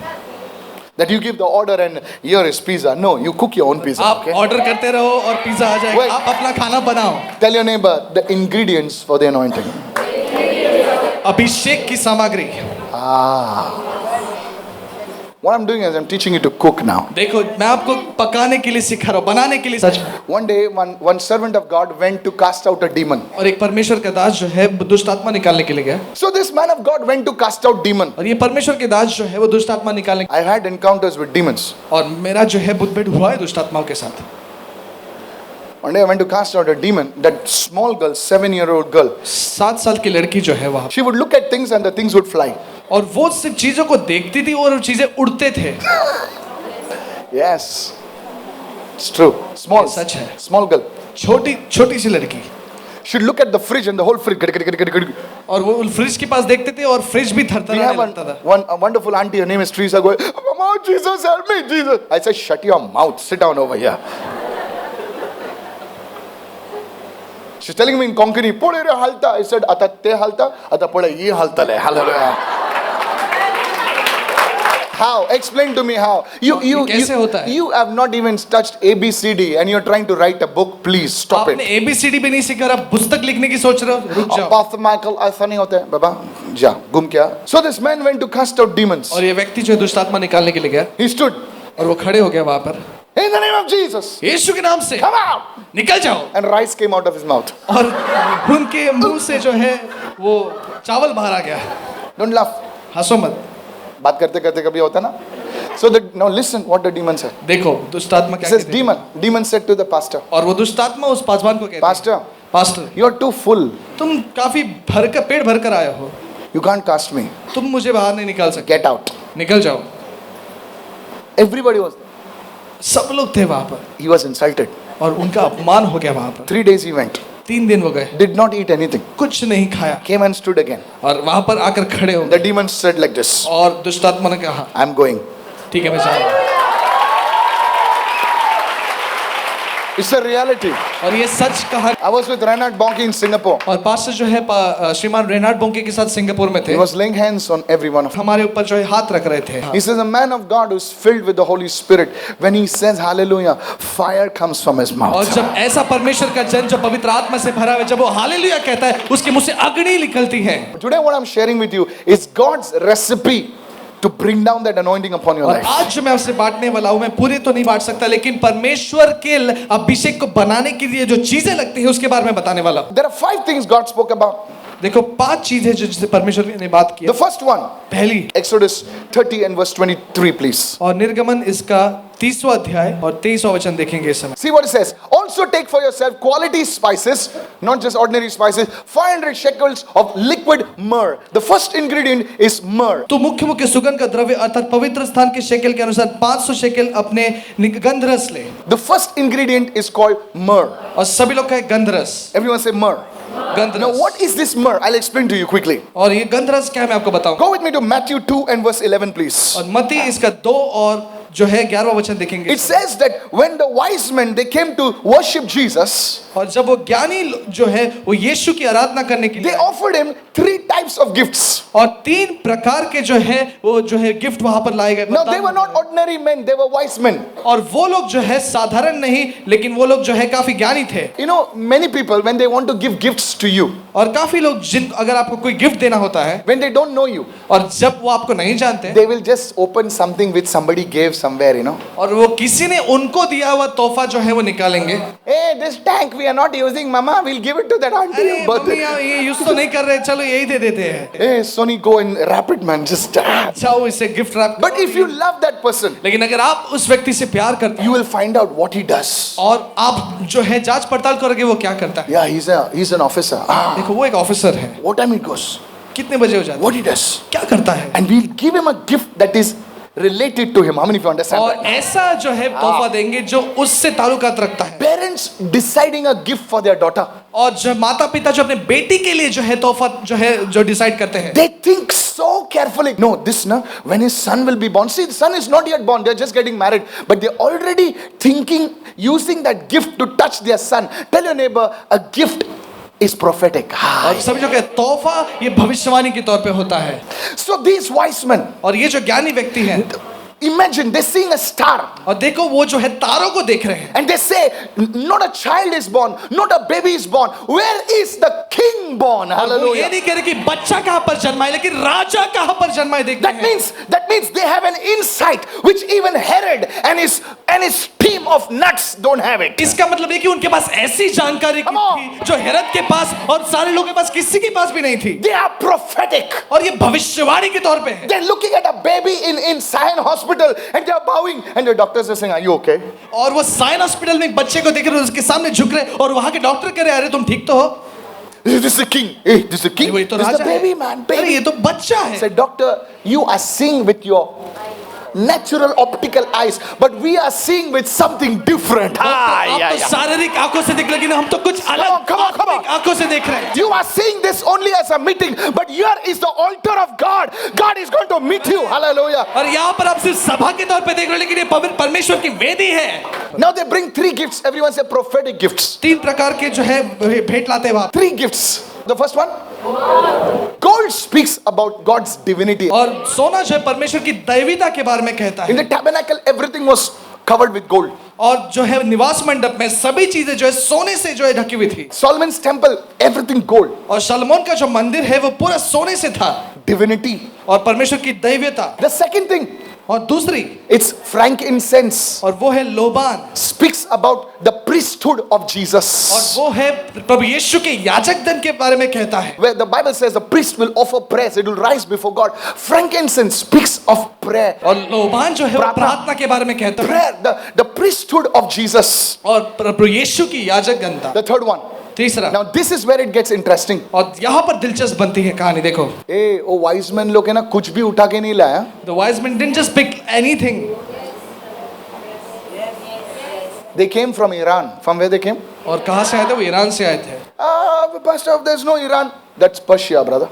that you give the order and here is pizza. No, you cook your own pizza.
आप
Okay?
ऑर्डर करते रहो और पिज्जा आ जाएगा,
Wait.
आप अपना खाना बनाओ।
Tell your neighbor the ingredients for the anointing.
अभिषेक की सामग्री।
What I'm doing is I'm teaching you to cook now.
देखो मैं आपको पकाने के लिए सिखा रहा हूँ, बनाने के लिए। सच में।
One day, one servant of God went to cast out a demon.
और एक परमेश्वर का दास जो है दुष्ट आत्मा निकालने के लिए गया,
So this man of God went to cast out demon.
और ये परमेश्वर के दास जो है वो दुष्ट आत्मा निकालने,
I had encounters with demons.
और मेरा जो है मुठभेड़ हुआ है दुष्ट आत्माओं के साथ।
One day I went to cast out a demon. That small girl, 7-year-old girl,
7 साल की लड़की जो है वहाँ,
she would look at things and the things would fly.
और वो सिर्फ चीजों को देखती थी और चीजें उड़ते थे।
Yes, it's true. Small,
सच है।
small girl.
छोटी छोटी सी लड़की,
She'd look at the fridge and the whole fridge.
और वो फ्रिज के पास देखते थे और फ्रिज भी
We
थरथराने
have
लगता था।
a wonderful auntie. Her name is Teresa. Going, Mama, Jesus, help me, Jesus. I said, shut your mouth. Sit down over here. She's telling me in Konkani, pode re halta. I said, ata te halta, ata pode ye halta le. Hallelujah. How? Explain to me how.
कैसे होता है?
You have not even touched ABCD and you're trying to write a book. Please stop
आपने
it.
ABCD भी नहीं सीखा, आप पुस्तक लिखने की सोच रहे हो, रुक जाओ।
Pastor Michael, ऐसा नहीं होता है बाबा जा गुम क्या. So this man went to cast out demons.
और ये व्यक्ति जो है दुष्ट आत्मा निकालने के लिए गया,
He stood
और वो खड़े हो गया वहां पर,
in the name of Jesus.
यीशु के नाम से
Come out.
निकल जाओ।
And rice came out of his mouth.
और उनके मुंह से जो है वो चावल बाहर आ गया।
Don't laugh.
हंसो मत।
बात करते करते कभी होता ना. So now listen what the demon said.
देखो दुष्ट आत्मा
He
क्या
says
कहती है।
demon said to the pastor,
और वो दुष्ट आत्मा उस पासवान को कहती है,
Pastor,
pastor
you're too full.
तुम काफी भरकर पेट भरकर आए हो,
You can't cast me.
तुम मुझे बाहर नहीं निकाल सकते,
Get out.
निकल जाओ।
Everybody was.
सब लोग थे वहां पर
He was insulted.
और उनका अपमान हो गया वहां पर।
3 days he went.
3 दिन हो गए,
Did not eat anything.
कुछ नहीं खाया,
Came and stood again.
और वहां पर आकर खड़े हो
The
गए।
demon said like this.
और दुष्ट आत्मा ने कहा,
I'm going.
ठीक है मैं जा रहा हूं।
It's a reality.
और ये सच कहा।
I was with Reinhard Bonnke in Singapore.
और पास्टर जो है श्रीमान रेनाल्ड बोंके के साथ सिंगापुर में थे,
He was laying hands on every one of them.
हमारे ऊपर जो है हाथ रख रहे थे।
He says a man of God who's filled with the Holy Spirit, when he says hallelujah, fire comes from his
और
mouth.
जब ऐसा परमेश्वर का जन जो पवित्र आत्मा से भरा हुआ है, जब वो हालेलुया कहता है, उसके मुंह से अग्नि निकलती है।
Today what I'm sharing with you is God's recipe to bring down that anointing upon your
और
life.
आज जो मैं आपसे बांटने वाला हूं, मैं पूरे तो नहीं बांट सकता, लेकिन परमेश्वर के अभिषेक को बनाने के लिए जो चीजें लगती है उसके बारे में बताने वाला हूं।
There are 5 things God spoke about.
देखो 5 चीजें जो जिससे परमेश्वर ने बात की।
The first one,
पहली,
Exodus 30 and verse 23, please.
और निर्गमन इसका 30वां अध्याय और 23वां वचन देखेंगे इस समय।
See what it says. Also take for yourself quality spices, not just ordinary spices, 500 shekels of liquid myrrh. The first ingredient is myrrh.
तो मुख्य मुख्य सुगंध का द्रव्य अर्थात पवित्र स्थान के शेकेल के अनुसार 500 शेकेल अपने गंधरस ले।
The first ingredient is called myrrh.
और सभी लोग कहे गंधरस।
Everyone say myrrh. Now
गंधरस।
what is this myrrh? I'll explain to you quickly.
और ये गंधरस क्या है मैं आपको बताऊं।
Go with me to Matthew 2 and verse 11, please.
और मत्ती इसका 2 और जो है 11वां वचन देखेंगे।
It says that when the wise men they came to worship Jesus,
और जब वो ज्ञानी जो है वो यीशु की आराधना करने के
they
लिए,
offered him 3 types of gifts.
और 3 प्रकार के जो है वो जो है गिफ्ट वहां पर लाए गए।
Now they were not ordinary men, they were wise men.
और वो लोग जो है साधारण नहीं, लेकिन वो लोग जो है काफी ज्ञानी थे।
You know, many people when they want to give gifts to you,
और काफी लोग जिन अगर आपको कोई गिफ्ट देना होता है
when they don't know you,
और जब वो आपको नहीं जानते,
they will just open something which somebody gave somewhere, you know.
और वो किसी ने उनको दिया हुआ तोहफा जो है वो निकालेंगे।
Hey, this tank we are not using, Mama. We'll give it to that auntie.
अरे
on birthday.
मम्मी आप ये यूज तो नहीं कर रहे, चलो यही दे देते हैं।
Hey, Sonny, go and wrap it, man. Just.
जाओ इसे gift wrap.
But if you love that person,
लेकिन अगर आप उस व्यक्ति से प्यार करते हैं
you will find out what he does.
और आप जो है जांच पड़ताल करोगे वो क्या करता है।
Yeah, he's an officer.
देखो वो एक ऑफिसर है,
What time it goes?
कितने बजे हो जाता है,
What he does?
क्या करता है,
And we'll give him a gift that is related to him. How many of you understand
और
that?
ऐसा जो है तोहफा देंगे जो उससे ताल्लुकात रखता है।
Parents deciding a gift for their daughter.
और जो माता पिता जो अपने बेटी के लिए जो है तोहफा जो है जो डिसाइड करते हैं,
They think so carefully. No, this na, when his son will be born. See, the son is not yet born. They're just getting married. But they're already thinking, using that gift to touch their son. Tell your neighbor, a gift is prophetic.
और सभी जो कहते तोहफा ये भविष्यवाणी के तौर पे होता है।
So these wise men,
और ये जो ज्ञानी व्यक्ति हैं,
Imagine they're seeing a star.
और देखो वो जो है तारों को देख रहे हैं
And they say, not a child is born, not a baby is born. Where is the king born?
वो ये
Hallelujah.
नहीं कह रहे कि बच्चा कहां पर जन्मा है लेकिन राजा कहां पर जन्मा है देखते हैं
That means they have an insight which even Herod and his team of nuts don't have it.
इसका मतलब ये कि उनके पास ऐसी जानकारी
Come on.
थी जो हेरोद के पास और सारे लोगों के पास किसी के पास भी नहीं थी
They are prophetic.
और ये भविष्यवाणी के तौर पे है
They're looking at a baby in Sion Hospital and they're bowing and the doctors are saying, are you okay?
और वो साइन हॉस्पिटल में एक बच्चे को देख रहे उसके सामने झुक रहे और वहां के डॉक्टर कह रहे अरे तुम ठीक तो हो
This is the king. Hey, this is the king.
वही तो
This is the
राजा है।
baby, man.
अरे
Baby.
ये तो बच्चा है
Said, doctor, you are seeing with your natural optical eyes, but we are seeing with something different.
आप तो शारीरिक आंखों से देख लेकिन हम तो कुछ अलग
come on.
आत्मिक आंखों से देख रहे हैं
You are seeing this only as a meeting, but here is the altar of God. God is going to meet you. Hallelujah.
और यहाँ पर आप सिर्फ सभा के तौर पे देख रहे हैं लेकिन ये पवित्र परमेश्वर की वेदी है
Now they bring three gifts. Everyone say prophetic gifts.
3 प्रकार के जो है भेंट लाते हैं वहां
Three gifts. The first one, gold speaks about God's divinity.
और सोना जो है परमेश्वर की दैवीता के बारे में कहता
In
है
the tabernacle, everything was covered with gold.
और जो है निवास मंडप में सभी चीजें जो है सोने से जो है ढकी हुई थी
Solomon's temple, everything gold.
और शलमोन का जो मंदिर है वो पूरा सोने से था
Divinity.
और परमेश्वर की दैवीता
The second thing,
और दूसरी
it's frankincense.
और वो है लोबान
Speaks about the priesthood of
और
Jesus.
वो है प्रभु यीशु के याजक दन के बारे में कहता है
Where the Bible says the priest will offer prayers, it will rise before God. Frankincense speaks of prayer.
और लोबान जो है वो
प्रार्थना।
प्रार्थना के बारे में कहता है
Prayer, the priesthood of Jesus.
और प्रभु यीशु की याजक गणता
The third one.
तीसरा
Now this is where it gets interesting.
और यहाँ पर दिलचस्प बनती है कहानी देखो
ए वो वाइज मैन लोग है ना कुछ भी उठा के नहीं लाया
The wise men didn't just pick anything.
they came from Iran. From where they came?
और कहाँ से आए थे वो ईरान से आए थे
Pastor, there's no Iran. That's Persia, brother.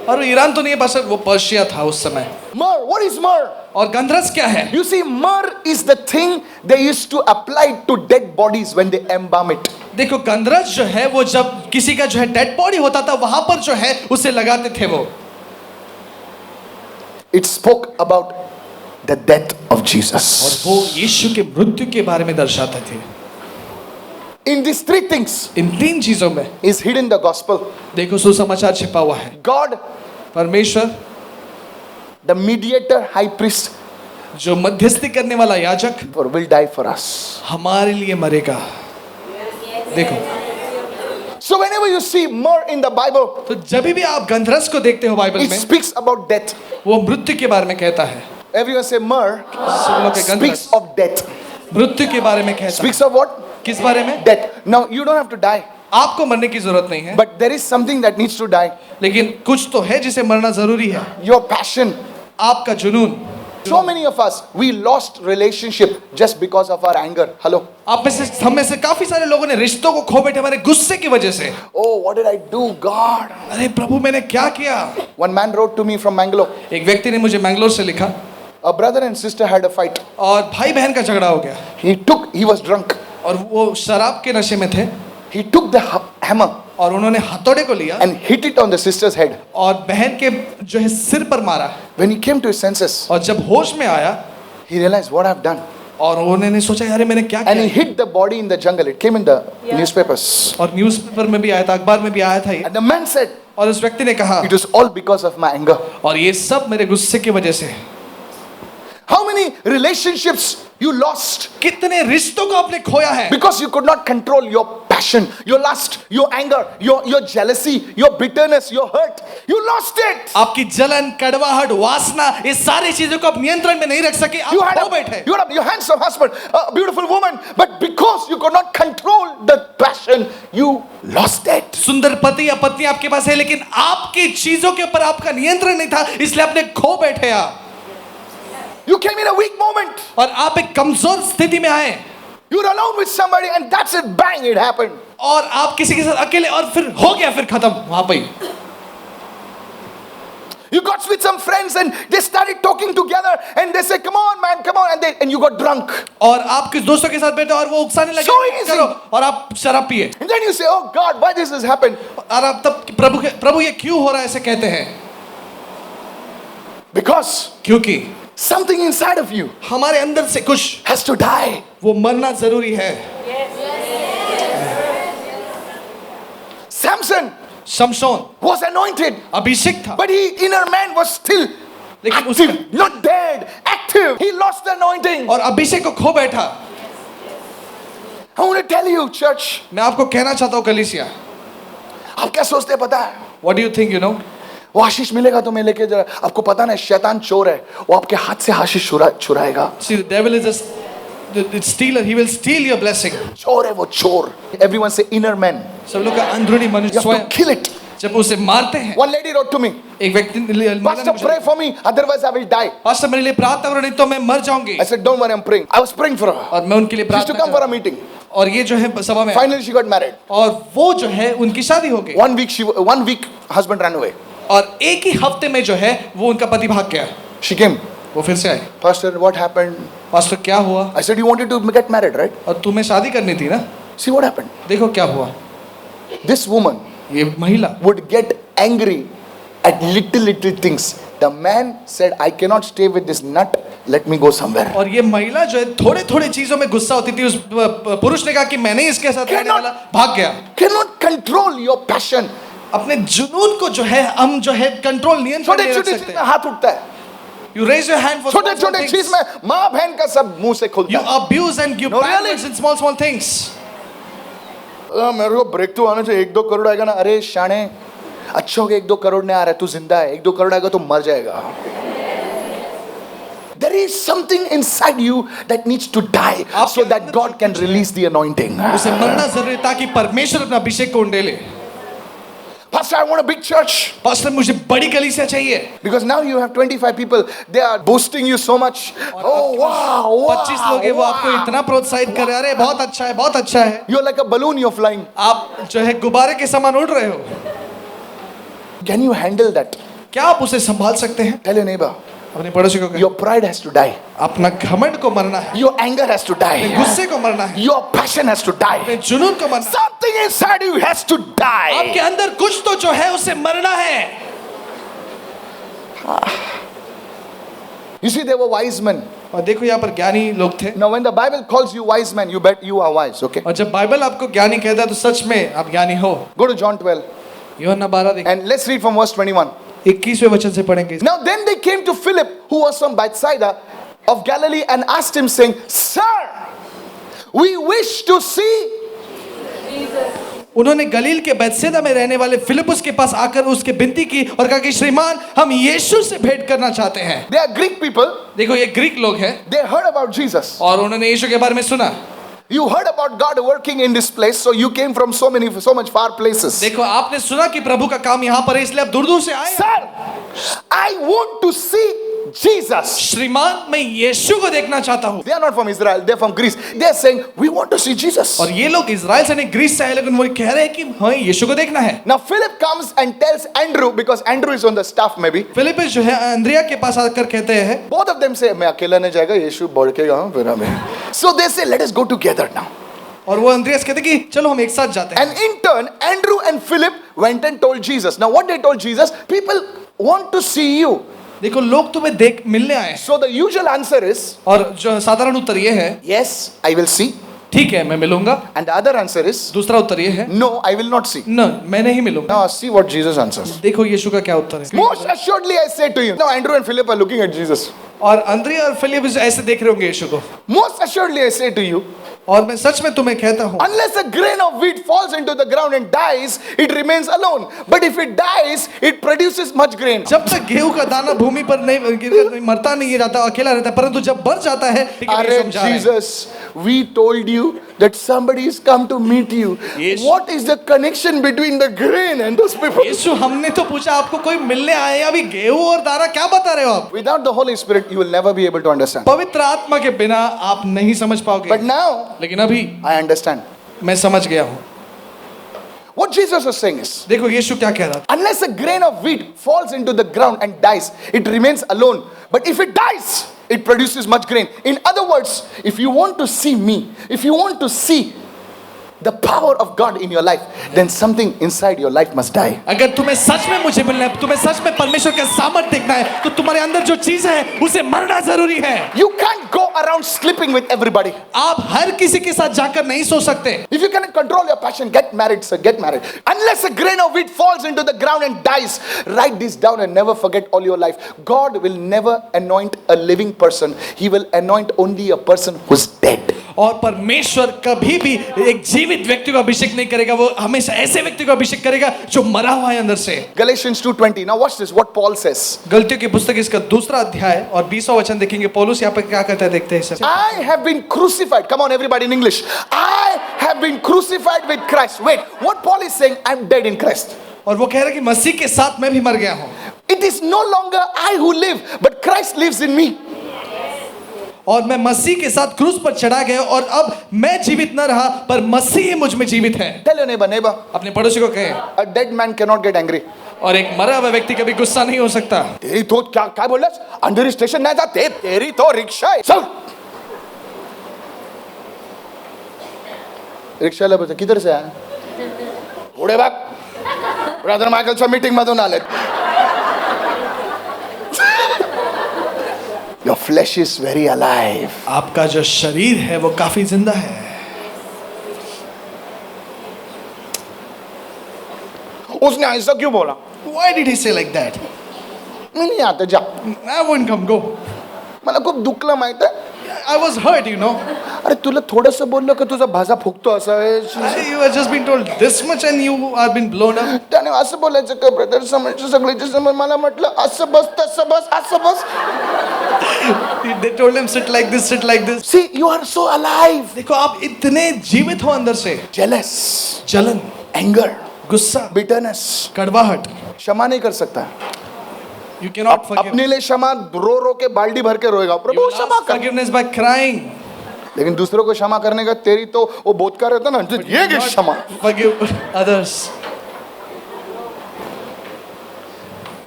और वो ईरान तो नहीं है बस वो पर्शिया था उस समय
Myrrh, what is myrrh?
और गंधरस क्या है
You see, myrrh is the thing they used to apply to dead bodies when they embalm it.
देखो गंधरस जो है वो जब किसी का जो है डेड बॉडी होता था वहां पर जो है उसे लगाते थे वो
It spoke about the death of
और
Jesus.
वो यीशु के मृत्यु के बारे में दर्शाते थे
In these three things
इन 3 चीजों में
is hidden the gospel.
देखो सुसमाचार छिपा हुआ है
God,
परमेश्वर
the mediator, high priest,
जो मध्यस्थी करने वाला याजक
will die for us.
हमारे लिए मरेगा देखो
So whenever you see myrrh in the Bible,
तो जब भी आप गंधरस को देखते हो बाइबल
it
में
speaks about death.
वो मृत्यु के बारे में कहता है
Everyone say myrrh
सब लोग के
speaks
गंधरस
of death.
मृत्यु के बारे में कहता है
Speaks of what?
किस बारे में
Death. Now you don't have to die,
आपको मरने की जरूरत नहीं है
but there is something that needs to die.
लेकिन कुछ तो है जिसे मरना जरूरी है
Your passion.
आपका जुनून
So many of us, we lost relationship just because of our anger. Hello.
आप में से हम में से काफी सारे लोगों ने रिश्तों को खो बैठे हमारे गुस्से की वजह से
Oh, what did I do, God?
अरे प्रभु मैंने क्या किया
One man wrote to me from Mangalore.
एक व्यक्ति ने मुझे मैंगलोर से लिखा
A brother and sister had a fight.
और भाई बहन का झगड़ा हो गया
He was drunk.
और वो शराब के नशे में थे
He took the hammer
और उन्होंने हथौड़े को लिया
and hit it on the sister's head.
और बहन के जो है सिर पर मारा
When he came to his senses,
और जब होश में आया
he realized what I've done.
और उन्होंने सोचा यार मैंने क्या
And he
किया
hid the body in the jungle. It came in the newspapers.
और न्यूज़पेपर में भी आया था अखबार में भी आया था ये
And the man said,
और उस व्यक्ति ने कहा
it was all because of my anger.
और ये सब मेरे गुस्से की वजह से
How many relationships you lost
कितने रिश्तों को आपने खोया है
because you could not control your passion, your lust, your anger, your jealousy, your bitterness, your hurt. You lost it.
आपकी जलन कड़वाहट वासना ये सारी चीजों को आप नियंत्रण में नहीं रख सके
You
आप
had
खो बैठे
your handsome husband, a beautiful woman, but because you could not control the passion, you lost it.
सुंदर पति या पत्नी आपके पास है लेकिन आपकी चीजों के ऊपर आपका नियंत्रण नहीं था इसलिए आपने खो बैठे आप
You came in a weak moment.
और आप एक कमजोर स्थिति में आए
You were alone with somebody and that's it, bang, it happened.
और आप किसी के साथ अकेले और फिर हो गया फिर खत्म वहां पे ही
You got with some friends and they started talking together and they said, come on man, come on, and you got drunk.
और आप किस दोस्तों के साथ बैठे और वो उकसाने लगे
So easy.
चलो और आप शराब पिए
And then you say, oh God, why this has happened?
और आप तब प्रभु ये क्यों हो रहा है ऐसे कहते हैं
Because
क्योंकि
Something inside of you
हमारे अंदर से कुछ
has to die.
वो मरना जरूरी है.
Samson
शमशोन
was anointed,
अभिषेक था,
but he inner man was still
लेकिन
active, not dead, active. He lost the anointing.
और अभिषेक को खो बैठा.
I want to tell you, church,
मैं आपको कहना चाहता हूँ कलीसिया,
आप क्या सोचते हैं पता है?
what do you think, you know?
वो आशीष मिलेगा तो मैं लेके जा. आपको पता नहीं शैतान चोर है, वो आपके हाथ से आशीष चुराएगा.
See, the devil is the stealer. He will steal your blessing.
चोर है वो, चोर. Everyone say inner man.
सब लोग का अंदरूनी
You
मनुष्य
have to
स्वयं
kill it.
जब उसे मारते हैं.
One lady wrote to me,
एक व्यक्ति
Pastor, pray for me, otherwise I will die.
Pastor मेरे लिए प्रार्थना करो नहीं तो मैं मर जाऊंगी.
I said, don't worry, I'm praying. I was praying for her.
और मैं उनके लिए
She used to
प्रार्थना
come for a
कर.
meeting.
और ये जो है सभा में
Finally, she got married.
और वो जो है उनकी शादी हो गई.
1 week, husband ran away.
और एक ही हफ्ते में जो है वो उनका पति भाग गया.
She came.
वो फिर से आए.
Pastor, what happened?
पास्टर क्या हुआ?
I said, you wanted to get married, right?
और तुम्हें शादी करनी थी ना.
See what happened?
देखो क्या हुआ.
This woman
ये महिला
would get angry at little things. The man said, I cannot stay with this nut. Let me go somewhere.
और ये महिला जो है थोड़े थोड़े चीजों में गुस्सा होती थी. उस पुरुष ने कहा कि मैं नहीं इसके साथ रहने वाला. भाग गया.
Cannot control your passion.
अपने जुनून को जो है हम जो है कंट्रोल नियंत्रण में रख
छोटे-छोटे
सकते
चीज में
हैं.
हाथ उठता है.
You raise your hand for
छोटे-छोटे चीज में माँ बहन का सब मुंह से खुलता
You
है.
abuse and give
No,
bad
really?
words in small things.
मेरे को ब्रेक तो आना चाहिए. 1-2 करोड़ आएगा ना. अरे शाने, अच्छा हो गया 1-2 करोड़ नहीं आ रहा है, तू जिंदा है. 1-2 करोड़ आएगा तो मर जाएगा. There is something inside you that needs to die so that God can release the anointing.
उसे मरना जरूरी है ताकि परमेश्वर अपना अभिषेक को उंडे ले.
Pastor, I want a big church.
Pastor मुझे बड़ी कलीसिया चाहिए.
Because now you have 25 people. They are boosting you so much. Oh, wow.
25 लोग हैं वो आपको इतना प्रोत्साहित कर रहे हैं. अरे बहुत अच्छा है, बहुत अच्छा है.
You're like a balloon, you're flying.
आप जो है गुब्बारे के समान उड़ रहे हो.
Can you handle that?
क्या आप उसे संभाल सकते हैं?
Tell your neighbor.
अपने पड़ोसी को कहें.
Your pride has to die.
अपना घमंड को मरना है.
Your anger has to die.
गुस्से को मरना है.
Your passion has to die.
अपने जुनून को मरना है.
Something inside you has to die.
आपके अंदर कुछ तो जो है उसे मरना है.
You see, there were wise men.
और देखो यहाँ पर ज्ञानी लोग थे.
Now, when the Bible calls you wise man, you bet you are wise, okay?
और जब बाइबल आपको ज्ञानी कहता है तो सच में आप ज्ञानी हो.
Go to John 12
यूहन्ना 12 देखिए.
and let's read from verse 21.
21वें वचन से पढ़ेंगे.
Now, then they came to Philip, who was from Bethsaida of Galilee, and asked him, saying, Sir, we wish to see.
उन्होंने गलील के बैतसैदा में रहने वाले फिलिपुस के पास आकर उसके विनती की और कहा कि श्रीमान हम यीशु से भेंट करना चाहते हैं.
They are Greek people.
देखो ये ग्रीक लोग हैं
They heard about Jesus.
और उन्होंने यीशु के बारे में सुना.
You heard about God working in this place, so you came from so much far places.
देखो आपने सुना कि प्रभु का काम यहाँ पर है इसलिए आप दूर दूर से आए.
Sir, I want to see Jesus.
श्रीमान मैं यीशु को देखना चाहता हूँ.
They are not from Israel, they are from Greece. They are saying, we want to see Jesus.
और ये लोग इजराइल से नहीं ग्रीस से आए लेकिन वो कह रहे हैं कि हाँ यीशु को देखना है.
Now Philip comes and tells Andrew, because Andrew is on the staff maybe.
Philip's जो है अंद्रिया के पास आकर कहते हैं.
Both of them say, मैं अकेला नहीं जाएगा, यीशु बढ़ के यहाँ फिर हमें. So they say, let us go together now.
और वो अंद्रियास कहते कि चलो हम एक साथ जाते हैं.
And in turn, Andrew and Philip went and told Jesus. Now what they told Jesus, people want to see you.
देखो लोग तुम्हें देख मिलने आए.
So the usual answer is,
और जो साधारण उत्तर ये है
yes, I will see.
ठीक है मैं मिलूंगा.
And the other answer is,
दूसरा उत्तर ये है
no, I will not see.
न मैं नहीं मिलूंगा.
Now see what Jesus answers.
देखो यीशु का क्या उत्तर है.
Most assuredly I say to you. Now Andrew and Philip are looking at Jesus.
और अंद्रिया और फिलिप ऐसे देख रहे होंगे यीशु को.
Most assuredly I say to you,
और मैं सच में तुम्हें कहता हूँ
unless a grain of wheat falls into the ground and dies, it remains alone. But if it dies, it produces much grain.
जब तक गेहूं का दाना भूमि पर नहीं गिरकर मरता नहीं रहता अकेला रहता है परंतु जब बढ़ जाता है.
Arre Jesus, we told you that somebody is come to meet you.
Yes.
What is the connection between the grain and those people?
यीशु हमने तो पूछा आपको कोई मिलने आए अभी गेहूं और दाना क्या बता रहे हो आप.
Without the Holy Spirit, you will never be able to understand.
पवित्र आत्मा के बिना आप नहीं समझ पाओगे.
But now,
लेकिन अभी
I understand.
मैं समझ गया हूँ.
What Jesus was saying is,
देखो यीशु क्या कह रहा था.
unless a grain of wheat falls into the ground and dies, it remains alone. But if it dies, it produces much grain. In other words, if you want to see me, if you want to see the power of God in your life, then something inside your life must die.
अगर तुम्हें सच में मुझे मिलना है, तुम्हें सच में परमेश्वर का सामर्थ देखना है, तो तुम्हारे अंदर जो चीज है उसे मरना जरूरी है।
You can't go around sleeping with everybody.
आप हर किसी के साथ जाकर नहीं सो सकते।
If you cannot control your passion, get married, sir, get married. Unless a grain of wheat falls into the ground and dies, write this down and never forget all your life. God will never anoint a living person. He will anoint only a person who's dead.
और परमेश्वर कभी भी एक जीवित व्यक्ति को अभिषेक नहीं करेगा, वो हमेशा ऐसे व्यक्ति को अभिषेक करेगा जो मरा हुआ है अंदर से।
Galatians 2:20. Now watch this, what Paul says.
गलतियों की पुस्तक इसका 2 अध्याय और 20वां वचन देखेंगे। पौलुस यहाँ पर क्या कहता है, देखते हैं इसे।
I have been crucified. Come on, everybody in English. I have been crucified with Christ. Wait, what Paul is saying, I'm dead in Christ.
और वो कह रहा है कि मसीह के साथ मैं भी मर गया हूँ।
It is no longer I who live, but Christ lives in me.
और मैं मसीह के साथ क्रूस पर चढ़ा गया और अब मैं जीवित न रहा, पर मसीह मुझ में जीवित है।
Tell your neighbor,
अपने पड़ोसी को कहे,
a dead man cannot get angry.
और एक मरा हुआ व्यक्ति कभी गुस्सा नहीं हो सकता।
तेरी तो क्या बोल रहा? अंधेरी स्टेशन नहीं जाते, तेरी तो रिक्शा है। चल रिक्शा ले, किधर से आया? उड़े बाग ब्रदर मायकलच्या मीटिंग मधून आले. Your flesh is very alive.
आपका जो शरीर है वो काफी जिंदा है।
उसने ऐसा क्यों बोला?
Why did he say like that?
मैं नहीं आता, जा.
I won't come, go.
मला खूप दुखलं माहित आहे.
I was hurt, you know.
अरे तुला थोडंसं बोललं का तुझा भाजा फुगतो असं आहे.
You had just been told this much and you have been blown up.
त्याने असं बोलायचं का ब्रदर समोरच्या सगळ्याच्या समोर? मला म्हटलं असं बस तसं बस असं बस.
They told him sit like this, sit like this.
See, you are so alive.
देखो आप इतने जीवित हो अंदर से।
Jealous,
जलन,
anger,
गुस्सा,
bitterness.
कड़वाहट।
क्षमा नहीं कर सकता.
You cannot forgive.
अपने लिए क्षमा रो रो के बाल्टी भर के रोएगा, प्रभु
You
क्षमा
ask
कर.
forgiveness by crying.
लेकिन दूसरों को क्षमा करने का तेरी तो वो बोधकार रहता ना, तो ये क्या क्षमा?
Forgive others.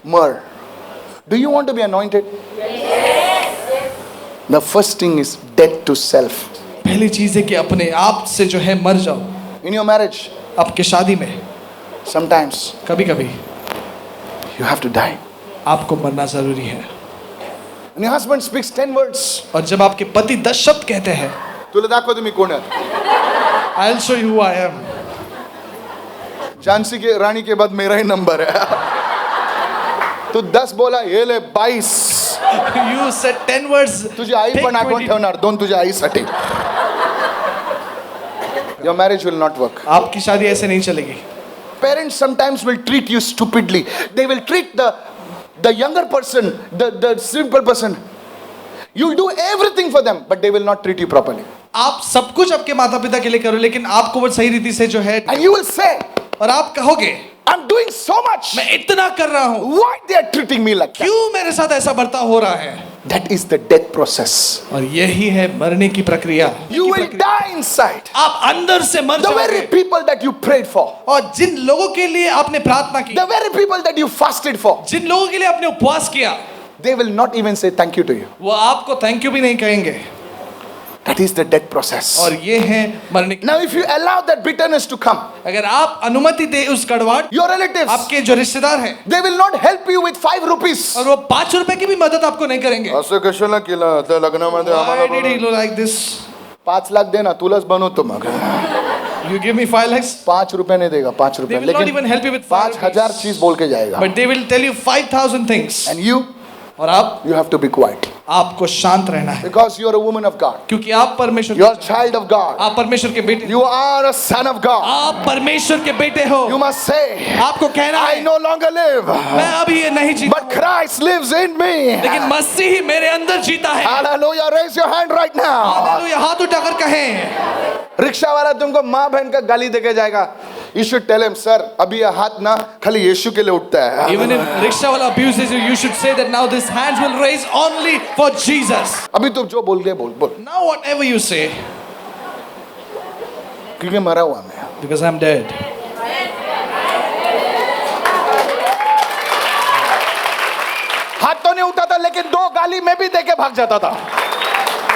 Myrrh. Do you want to be anointed? The first thing is death to self.
पहली चीज है कि अपने आप से जो है मर जाओ।
In your marriage,
आपके शादी में
sometimes
कभी कभी
you have to die.
आपको मरना जरूरी है।
When your husband speaks 10 words,
और जब आपके पति 10 शब्द कहते हैं,
तुला दाखवतो मी कोण आहे.
I'll show you who I am.
Jhansi के रानी के बाद मेरा ही नंबर है. तू 10 बोला, ये ले 22.
You said 10 words.
तुझी आई
Take
पण आठवण
20.
ठेवणार, 2 तुझ्या आईसाठी. Your marriage will not work.
आपकी शादी ऐसे नहीं चलेगी।
Parents sometimes will treat you stupidly. They will treat the younger person, the simple person. You'll do everything for them, but they will not treat you properly.
आप सब कुछ आपके माता पिता के लिए करो, लेकिन आपको वो सही रीति से जो है,
And you will say,
और आप कहोगे
I'm doing so much.
मैं इतना कर रहा हूँ,
Why they are treating me like that?
क्यों मेरे साथ ऐसा बर्ताव हो रहा है?
That is the death process.
और यही है मरने की प्रक्रिया।
You will die inside.
आप अंदर से मर
The very
जाओगे।
people that you prayed for,
और जिन लोगों के लिए आपने प्रार्थना की,
the very people that you fasted for,
जिन लोगों के लिए आपने उपवास किया,
they will not even say thank you to you.
वो आपको थैंक यू भी नहीं कहेंगे।
That is the death process.
और ये है मरने की।
Now if you allow that bitterness to come,
अगर आप अनुमति दे उस कड़वाहट,
your relatives,
आपके जो रिश्तेदार हैं,
they will not help you with 5 rupees.
और वो 5 रुपए की भी मदद आपको नहीं करेंगे।
असं कशाला केलं त्या लग्नामध्ये
Why did he do like this?
5 lakh दे ना, तुलाच बनवतो मग.
You give me 5 lakhs,
5 रुपए नहीं देगा, 5
they
रुपए,
will not even
लेकिन
help you with 5
5,000 चीज बोल के जाएगा.
but they will tell you 5,000 things.
And you
और आप,
have to be quiet
आपको शांत रहना है,
because you are a woman of God.
क्योंकि आप परमेश्वर,
You are a child of God.
आप परमेश्वर के बेटे,
You are a son of God.
आप परमेश्वर के बेटे हो।
You must say,
आपको कहना
I
है,
no longer live,
मैं अभी ये नहीं जीता,
but Christ lives in me.
लेकिन मसीह ही मेरे अंदर जीता है।
Hallelujah. Raise your hand right now.
Hallelujah, हाथ उठाकर कहें।
रिक्शा वाला तुमको माँ बहन का गाली देके जाएगा. You should tell him, sir, अभी ये हाथ ना खाली यीशु के लिए उठता है.
Even if rickshaw wala abuses you, you should say that now this hands will raise only for Jesus.
अभी तुम जो बोल गए बोल,
Now whatever you say,
क्योंकि मरा हुआ मैं.
because I'm dead.
हाथ तो नहीं उठाता, लेकिन 2 गाली मैं भी देके भाग जाता था.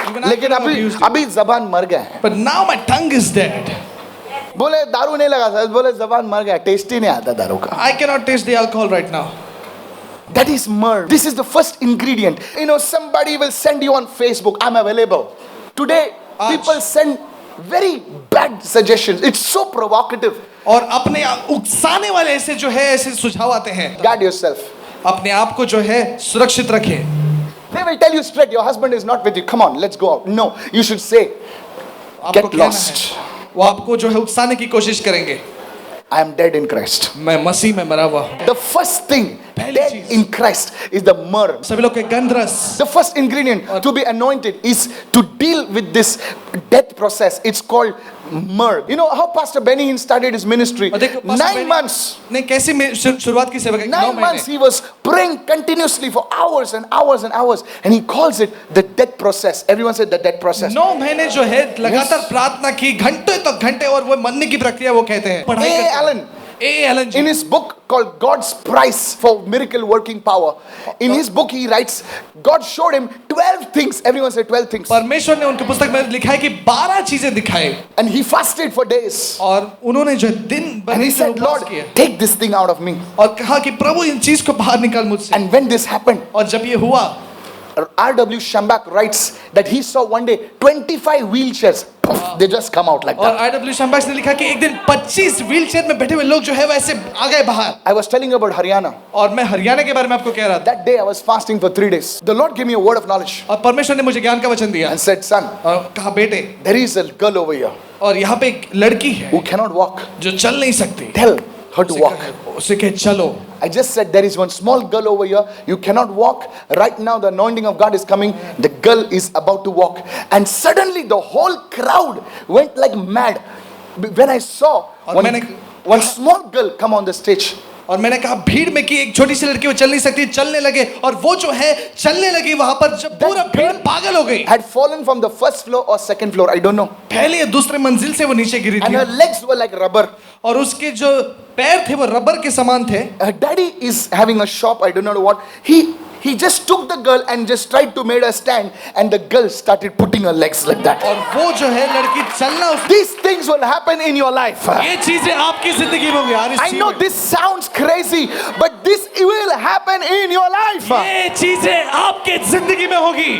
Even I
लेकिन
could have abused you.
अभी जबान मर गया है.
But now my tongue is dead.
बोले दारू नहीं लगा था, बोले जबान मर गया, टेस्ट ही नहीं आता दारू का.
I cannot taste the alcohol right now.
That is myrrh. This is the first ingredient. You know, somebody will send you on Facebook, I'm available. Today, people send very bad suggestions. It's so provocative.
और अपने उकसाने वाले ऐसे जो है ऐसे सुझाव आते हैं.
Guard yourself.
अपने आप को जो है सुरक्षित रखें.
They will tell you straight, your husband is not with you. Come on, let's go out. No, you should say,
आपको
get
कहना
lost.
है. वो आपको जो है उकसाने की कोशिश करेंगे.
I am dead in Christ.
मैं मसीह में मरा हुआ हूँ.
The first thing,
पहली
dead
चीज.
in Christ, is the myrrh.
सभी लोग के गंधरस.
The first ingredient to be anointed is to deal with this death process. It's called myrrh. You know how Pastor Benny Hinn started his ministry?
और देखो, Pastor
9
Benny-
months.
नहीं कैसे शुरुआत की सेवा की?
9 months he was praying continuously for hours and hours and hours, and he calls it the death process. Everyone said the death process.
9 महीने जो है लगातार प्रार्थना की, घंटे तक घंटे, और वो मरने की प्रक्रिया वो कहते हैं. पढ़ाई
A.
करते हैं.
Allen,
A. Allen ji.
in his book called God's Price for Miracle Working Power, in his book he writes, God showed him 12 things. Everyone said 12 things.
परमेश्वर ने उनकी पुस्तक में लिखा है कि 12 चीजें दिखाए,
And he fasted for days.
और उन्होंने जो है दिन भर
And he
से
said,
उपवास
Lord,
किए,
take this thing out of me.
और कहा कि प्रभु इन चीज को बाहर निकाल मुझसे.
And when this happened,
और जब ये हुआ,
R.W. Shambach writes that he saw one day 25 wheelchairs. Puff, they just come out like
और
that.
I.W. शम्बाश ने लिखा कि एक दिन 25 व्हीलचेयर में बैठे हुए लोग जो है वैसे आ गए बाहर.
I was telling you about Haryana.
और मैं हरियाणा के बारे में आपको कह रहा था.
That day I was fasting for 3 days. The Lord gave me a word of knowledge
और परमेश्वर ने मुझे ज्ञान का वचन दिया
and said, son,
और कहा बेटे,
there is a girl over here
और यहाँ पे एक लड़की है
who cannot walk.
जो चल नहीं सकती.
Tell her to walk.
उसे कहे चलो.
I just said there is one small girl over here. You cannot walk. Right now the anointing of God is coming. The girl is about to walk. And suddenly the whole crowd went like mad. When I saw one small girl come on the stage.
और मैंने कहा भीड़ में कि एक छोटी सी लड़की वो चल नहीं सकती, चलने लगे, और वो जो है चलने लगी वहां पर, जब पूरा भीड़ पागल हो गई.
Had fallen from the first floor or second floor. I don't know.
पहले या दूसरे मंजिल से वो नीचे गिरी
And her
थी,
legs were like rubber.
और उसके जो पैर थे वो रबर के समान थे.
Her daddy is having a shop. I don't know what. He just took the girl and just tried to make her stand, and the girl started putting her legs like that.
और वो जो है लड़की चलना उस
These things will happen in your life.
ये चीजें आपकी जिंदगी में होंगी यार.
I know this sounds crazy, but this will happen in your life.
ये चीजें आपके जिंदगी में होगी.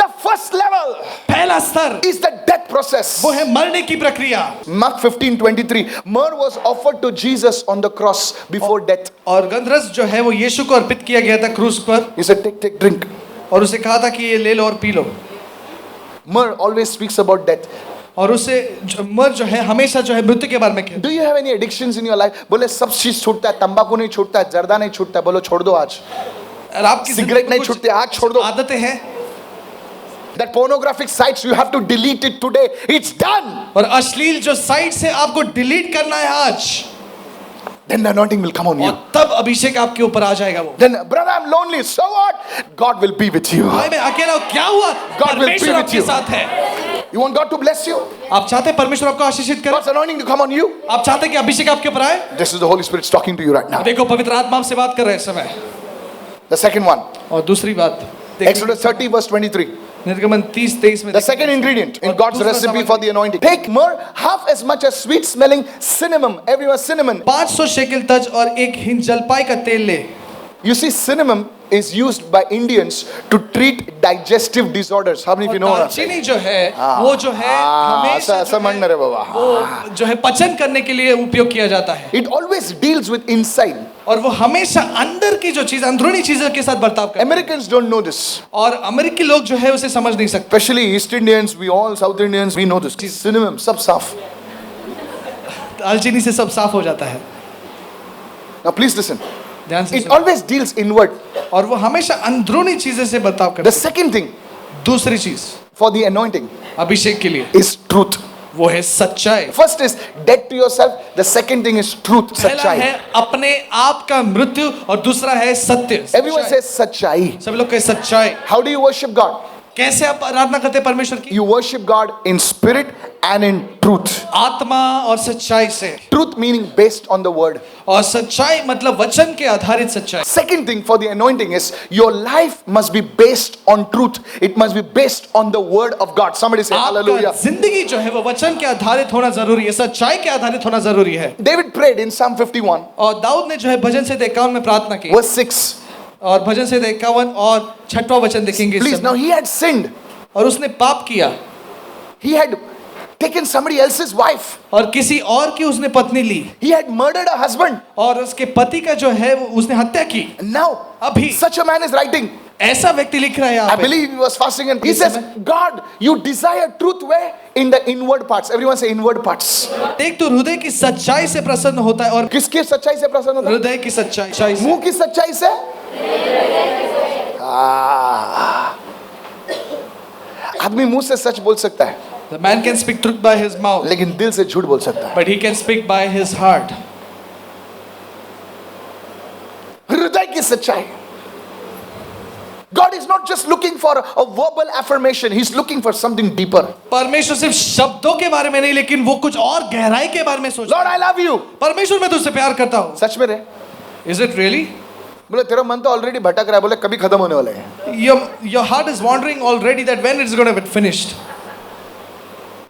The first level
पहला स्तर
is the death process.
वो है मरने की प्रक्रिया.
Mark 15:23. Myrrh was offered to Jesus on the cross before death.
और गंधरस जो है वो यीशु को अर्पित किया गया था क्रूस पर,
He said, take, drink.
और उसे कहा था कि ये ले लो और P low.
Myrrh always speaks about death.
और उसे मर जो है हमेशा जो है मृत्यु के बारे में कहता.
Do you have any addictions in your life? बोले सब चीज छूटता है, तंबाकू नहीं छूटता है, जर्दा नहीं छूटता है, बोलो छोड़ दो आज.
और आपकी
सिगरेट नहीं छूटते, आज छोड़ दो.
आदतें हैं.
That pornographic sites, you have to delete it today. It's done.
और अश्लील जो साइट से आपको डिलीट करना है आज.
Then the anointing will come on you.
और तब अभिषेक आपके ऊपर आ जाएगा वो.
Then, brother, I'm lonely. So what? God will be with you.
भाई मैं अकेला हूँ, क्या हुआ?
God will be
परमेश्वर
with
आपके
you.
साथ है.
You want God to bless you?
आप चाहते हैं परमेश्वर आपको आशीषित करे?
God's anointing to come on you?
आप चाहते हैं कि अभिषेक आपके ऊपर आए?
This is the Holy Spirit talking to you right now.
देखो पवित्र आत्मा आपसे बात कर रहे हैं इस समय.
The second one,
और दूसरी बात,
Exodus 30 verse 23.
निर्गमन 30:23 में
The second ingredient in God's recipe for the anointing. Take myrrh, half as much as sweet smelling cinnamon. Everyone, cinnamon.
500 shackle तज और एक हिंज जलपाई का तेल ले.
You see, cinnamon is used by Indians to treat digestive disorders. How many of you know that?
दालचीनी जो है वो जो है हमेशा जो
समझ
है,
रहे बाबा.
वो जो है पचन करने के लिए उपयोग किया जाता है.
It always deals with inside.
और वो हमेशा अंदर की जो चीज, अंदरूनी चीजों के साथ बर्ताव करता है.
Americans don't know this.
और अमेरिकी लोग जो है उसे समझ नहीं सकते.
Especially East Indians, we all South Indians, we know this. Cinnamon, सब साफ.
दालचीनी से सब साफ हो जाता है.
Now please listen.
ध्यान से
It
सुनो.
always deals inward.
और वो हमेशा अंदरूनी चीजें से बर्ताव करता
The second thing
है. दूसरी चीज
for the anointing
अभिषेक के लिए
is truth.
वो है सच्चाई.
First is death to yourself. The second thing is truth.
पहला
सच्चाई.
है अपने आप का मृत्यु और दूसरा है सत्य.
Everyone
सच्चाई.
says सच्चाई.
सभी लोग कहे सच्चाई.
How do you worship God?
कैसे आप आराधना करते हैं परमेश्वर की?
You worship God in spirit and in truth.
आत्मा और सच्चाई से।
Truth meaning based on the word.
और सच्चाई मतलब वचन के आधारित सच्चाई।
Second thing for the anointing is your life must be based on truth. It must be based on the word of God. Somebody say hallelujah.
आपका जिंदगी जो है वो वचन के आधारित होना जरूरी है, सच्चाई के आधारित होना जरूरी है।
David prayed in Psalm 51
और दाऊद ने जो है भजन से 51 में प्रार्थना की।
verse 6.
और भजन से 51 और 6वां वचन देखेंगे इस
Please,
समय।
now he had sinned.
और उसने पाप किया
He had taken somebody else's wife.
और किसी और की उसने पत्नी ली
He had murdered a husband.
और उसके पति का जो है वो उसने हत्या की।
Now,
अभी
such a man is writing.
ऐसा व्यक्ति लिख रहा है
I
यहाँ पे।
believe he was fasting and he
Yes,
says,
amen.
God, you desire truth where? In the inward parts. Everyone say inward parts.
एक तो हृदय की सच्चाई से प्रसन्न होता है और
किसकी सच्चाई से प्रसन्न होता है?
हृदय की सच्चाई से।
मुंह की सच्चाई से? आदमी मुंह से सच बोल सकता है,
The man can speak truth by his mouth,
लेकिन दिल से झूठ बोल सकता है।
but he can speak by his heart.
हृदय की सच्चाई। God is not just looking for a verbal affirmation, he's looking for something deeper.
परमेश्वर सिर्फ शब्दों के बारे में नहीं, लेकिन वो कुछ और गहराई के बारे में सोचता
Lord, I love you.
है। परमेश्वर मैं तुझसे प्यार करता हूँ।
सच में रे?
Is it really?
बोले तेरा मन तो ऑलरेडी भटक रहा है, बोले कभी खत्म होने वाला है।
Your heart is wandering already that when it's going to get finished.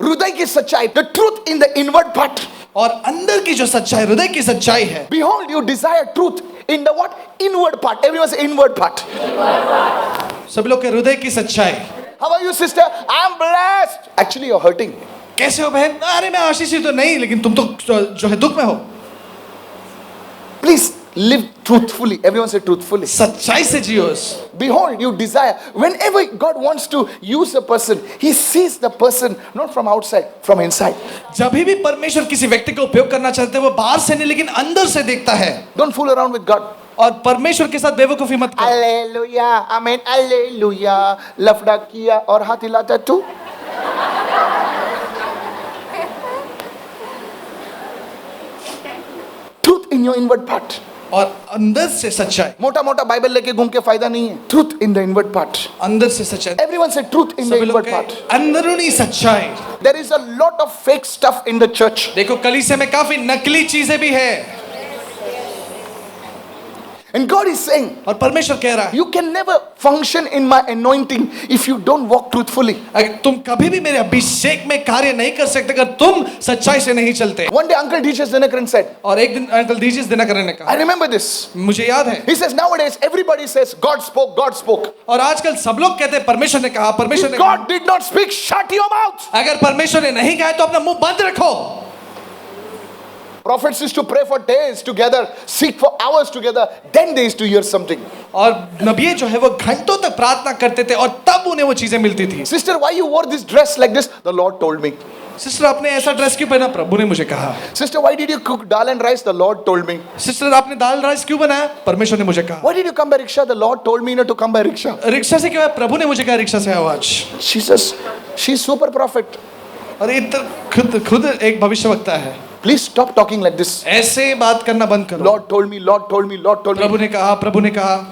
हृदय की सच्चाई, the truth in the inward part.
और अंदर की जो सच्चाई, हृदय की सच्चाई है।
Behold, you desire truth in the what? Inward part. Everyone say inward part.
सब लोग के हृदय की सच्चाई।
How are you, sister? I'm blessed. Actually, you're hurting.
कैसे हो बहन? अरे मैं आशीषित तो नहीं, लेकिन तुम तो जो है दुख में हो।
Please live truthfully. Everyone say truthfully.
सच्चाई से जियो।
Behold, you desire. Whenever God wants to use a person, He sees the person not from outside, from inside.
जब भी परमेश्वर किसी व्यक्ति का उपयोग करना चाहते हैं, वो बाहर से नहीं लेकिन अंदर से देखता है।
Don't fool around with God.
और परमेश्वर के साथ बेवकूफी मत करो।
Hallelujah. Amen. Hallelujah. लफड़ा किया और हाथ हिलाता तू। Truth in your inward part.
और अंदर से सच्चाई।
मोटा मोटा बाइबल लेके घूम के फायदा नहीं है। Truth in the inward part.
अंदर से सच्चाई।
Everyone say truth in the
सभी लोग
inward part.
के अंदरूनी सच्चाई।
There is a lot of fake stuff in the church.
देखो कलीसिया में काफी नकली चीजें भी है।
And God is saying,
और परमेश्वर कह रहा है,
you can never function in my anointing if you don't walk truthfully.
अगर तुम कभी भी मेरे अभिषेक में कार्य नहीं कर सकते अगर तुम सच्चाई से नहीं चलते।
One day Uncle D.J. Dinakaran said,
और एक दिन अंकल दीजिस दिनकरन ने कहा,
I remember this.
मुझे याद है।
He says nowadays everybody says God spoke, God spoke.
और आजकल सब लोग कहते हैं परमेश्वर ने कहा, परमेश्वर ने कहा।
God did not speak, shut your mouth.
अगर परमेश्वर ने नहीं कहा तो अपना मुंह बंद रखो।
Prophets used to pray for days together, seek for hours together, then they used to hear something.
और नबी जो है वो घंटों तक प्रार्थना करते थे और तब उन्हें वो चीजें मिलती थी।
Sister, why you wore this dress like this? The Lord told me.
Sister आपने ऐसा ड्रेस क्यों पहना? प्रभु ने मुझे कहा।
Sister, why did you cook dal and rice? The Lord told me.
Sister आपने दाल राइस क्यों बनाया? परमेश्वर ने मुझे कहा।
Why did you come by rickshaw? The Lord told me not to come by rickshaw.
Rickshaw से क्यों आया? प्रभु ने मुझे कहा रिक्शा से आओ आज।
She says, she's super prophet.
और ये तो खुद एक भविष्यवक्ता है।
Please stop talking like this.
ऐसे बात करना बंद करो।
Lord told me, Lord told me, Lord told me.
प्रभु ने कहा, प्रभु ने कहा।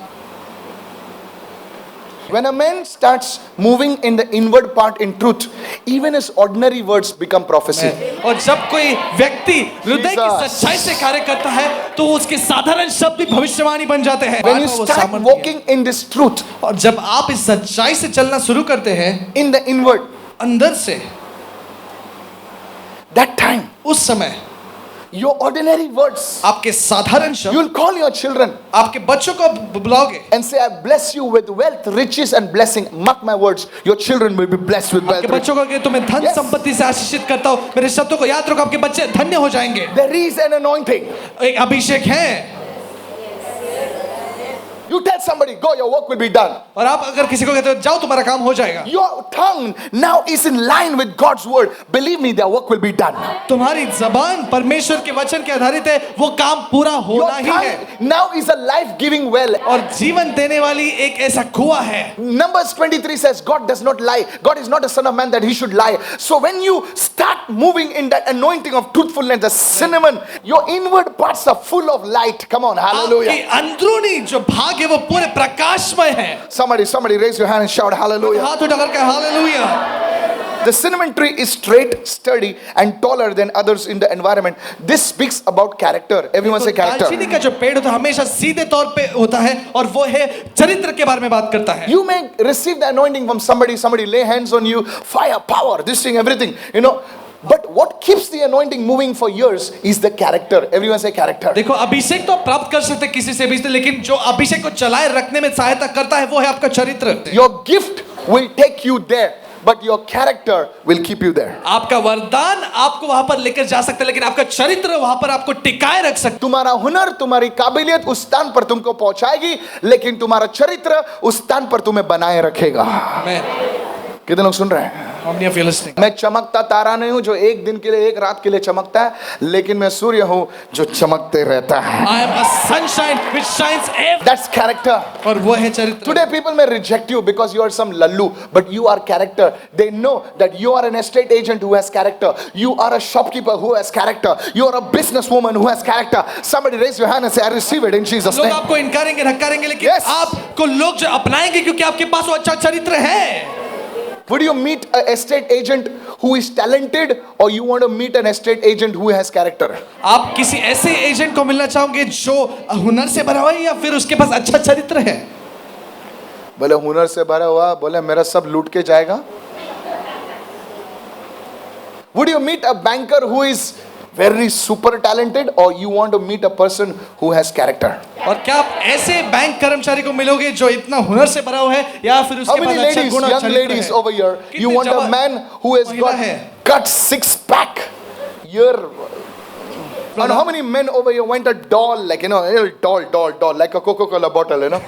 When a man starts moving in the inward part in truth, even his ordinary words become prophecy.
और जब कोई व्यक्ति हृदय की
Jesus.
सच्चाई से कार्य करता है तो उसके साधारण शब्द भी भविष्यवाणी बन जाते हैं।
When you
वो
start
सामर्थ्य है।
walking in this truth,
और जब आप इस सच्चाई से चलना शुरू करते हैं
in the inward,
अंदर से,
that time,
उस समय
your ordinary words,
आपके साधारण शब्द,
you'll call your children
आपके बच्चों को बुलाओगे
and say, I bless you with wealth, riches and blessing. Mark my words, your children will be blessed with wealth.
आपके बच्चों को कि तुम्हें धन
Yes.
संपत्ति से आशीषित करता हूँ, मेरे शब्दों को याद रखो, आपके बच्चे धन्य हो जाएंगे।
There is an anointing.
एक अभिषेक है।
You tell somebody, go, your work will be done.
और आप अगर किसी को कहते हो जाओ तुम्हारा काम हो जाएगा,
Your tongue now is in line with God's word. Believe me, their work will be done.
तुम्हारी जबान परमेश्वर के वचन के आधारित है, वो काम पूरा
Your
होना ही है।
tongue now is a life-giving well.
और जीवन देने वाली एक ऐसा कुआं है।
Numbers 23 says God does not lie. God is not a son of man that he should lie. So when you start moving in that anointing of truthfulness, the cinnamon, your inward parts are full of light. Come on,
आपकी
hallelujah.
अंदरूनी जो भाग है वो पूरे प्रकाशमय है।
Somebody raise your hand and shout hallelujah.
हाथ उठा करके hallelujah.
The cinnamon tree is straight, sturdy, and taller than others in the environment. This speaks about character. Everyone say character.
दालचीनी का जो पेड़ होता है हमेशा सीधे तौर पे होता है और वो है चरित्र के बारे में बात करता है.
You may receive the anointing from somebody lay hands on you, fire, power, this thing, everything, you know. But what keeps the anointing moving for years is the character. Everyone say character.
देखो अभिषेक तो आप प्राप्त कर सकते हैं किसी से भी, लेकिन जो अभिषेक को चलाए रखने में सहायता करता है वो है आपका चरित्र.
Your gift will take you there, but your character will keep you there.
आपका वरदान आपको वहां पर लेकर जा सकता है, लेकिन आपका चरित्र वहां पर आपको टिकाए रख सकता
तुम्हारा हुनर, तुम्हारी काबिलियत उस स्थान पर तुमको पहुंचाएगी, लेकिन तुम्हारा चरित्र उस स्थान पर तुम्हें बनाए रखेगा.
है.
कितने लोग सुन रहे हैं?
How many of you listening?
मैं चमकता तारा नहीं हूं जो एक दिन के लिए, एक रात के लिए चमकता है, लेकिन मैं सूर्य हूं जो चमकते रहता है.
I am a sunshine which shines every.
That's character.
और वो है चरित्र.
Today people may reject you because you are some lallu, but you are character. They know that you are an estate agent who has character. You are a shopkeeper who has character. You are a businesswoman who has character. Somebody raise your hand and say, I receive it in Jesus'
लोग
name.
आपको इनकारेंगे, नकारेंगे, लेकिन
Yes.
आपको लोग जो अपनाएंगे क्योंकि आपके पास वो अच्छा चरित्र है.
Would you meet an estate agent who is talented, or you want to meet an estate agent who has character?
आप किसी ऐसे एजेंट को मिलना चाहोगे जो हुनर से भरा हुआ है या फिर उसके पास अच्छा चरित्र है?
बोले हुनर से भरा हुआ, बोले मेरा सब लूट के जाएगा. Would you meet a banker who is very super talented, or you want to meet a person who has character?
और क्या आप ऐसे बैंक कर्मचारी को मिलोगे जो इतना हुनर से भरा हुआ है या फिर
How
उसके
many
पास अच्छा
ladies,
गुण और
young
चरित्र
ladies
है?
over here, you
कितने
want a
जवान
man who has
महिला
got
है?
cut six pack here. And how many men over here want a doll, like, you know, a doll, like a Coca-Cola bottle, you know?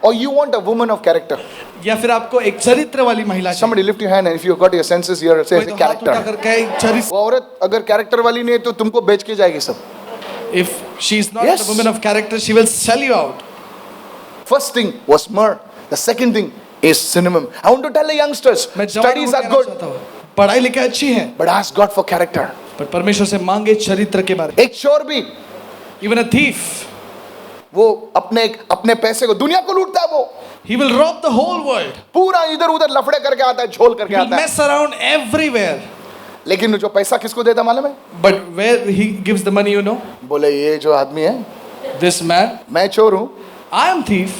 Or you want a woman of character?
या फिर आपको एक चरित्र वाली महिला चाहिए?
Somebody lift your hand, and if you got your senses here, say
कोई तो हाथ उठा
character.
कर कहे चरित्र.
वो औरत अगर कैरेक्टर वाली नहीं है तो तुमको बेच के जाएगी सब.
If she is not
Yes.
a woman of character, she will sell you out.
First thing was myrrh. The second thing is cinnamon. I want to tell the youngsters,
मैं जवानों
studies
को
are
कहना
good,
चाहता हूँ, पढ़ाई लिखाई अच्छी है,
but ask God for character.
पर परमेश्वर से मांगे चरित्र के बारे में.
एक चोर भी,
Even a thief,
वो अपने पैसे को, दुनिया को लूटता है, वो
he will rob the whole world.
पूरा इधर उधर लफड़े करके आता है, झोल करके
He will
आता है.
mess around everywhere.
लेकिन जो पैसा किसको देता मालूम है?
But where he gives the money, you know?
बोले ये जो आदमी है,
This man,
मैं चोर हूँ,
I am thief.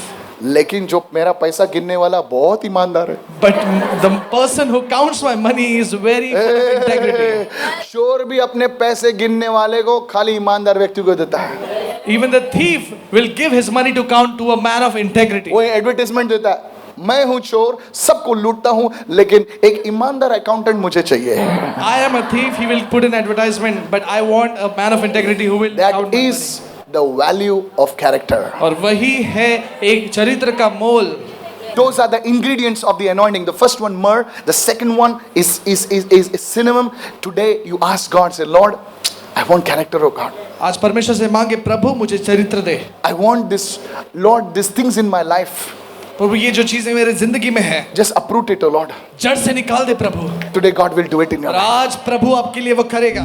लेकिन जो मेरा पैसा गिनने वाला बहुत ईमानदार है.
But the person who counts my money is very full of integrity.
चोर भी अपने पैसे गिनने वाले को खाली ईमानदार व्यक्ति को देता है.
Even the thief will give his money to count to a man of integrity.
वो एडवर्टाइजमेंट देता है, मैं हूँ चोर, सबको लूटता हूँ, लेकिन एक ईमानदार अकाउंटेंट मुझे चाहिए.
I am a thief, he will put an advertisement, but I want a man of integrity who will count
That
my
is the value of character.
money. और वही है एक चरित्र का मोल.
Those are the ingredients of the anointing. The first one myrrh, the second one is cinnamon. Today you ask God, say, Lord, I want character, oh God.
आज परमेश्वर से मांगे, प्रभु मुझे चरित्र दे.
I want this, Lord, these things in my life.
प्रभु ये जो चीजें मेरे जिंदगी में है,
Just uproot it, oh Lord.
जड़ से निकाल दे प्रभु.
Today God will do it in your
और
life.
आज प्रभु आपके लिए वो करेगा.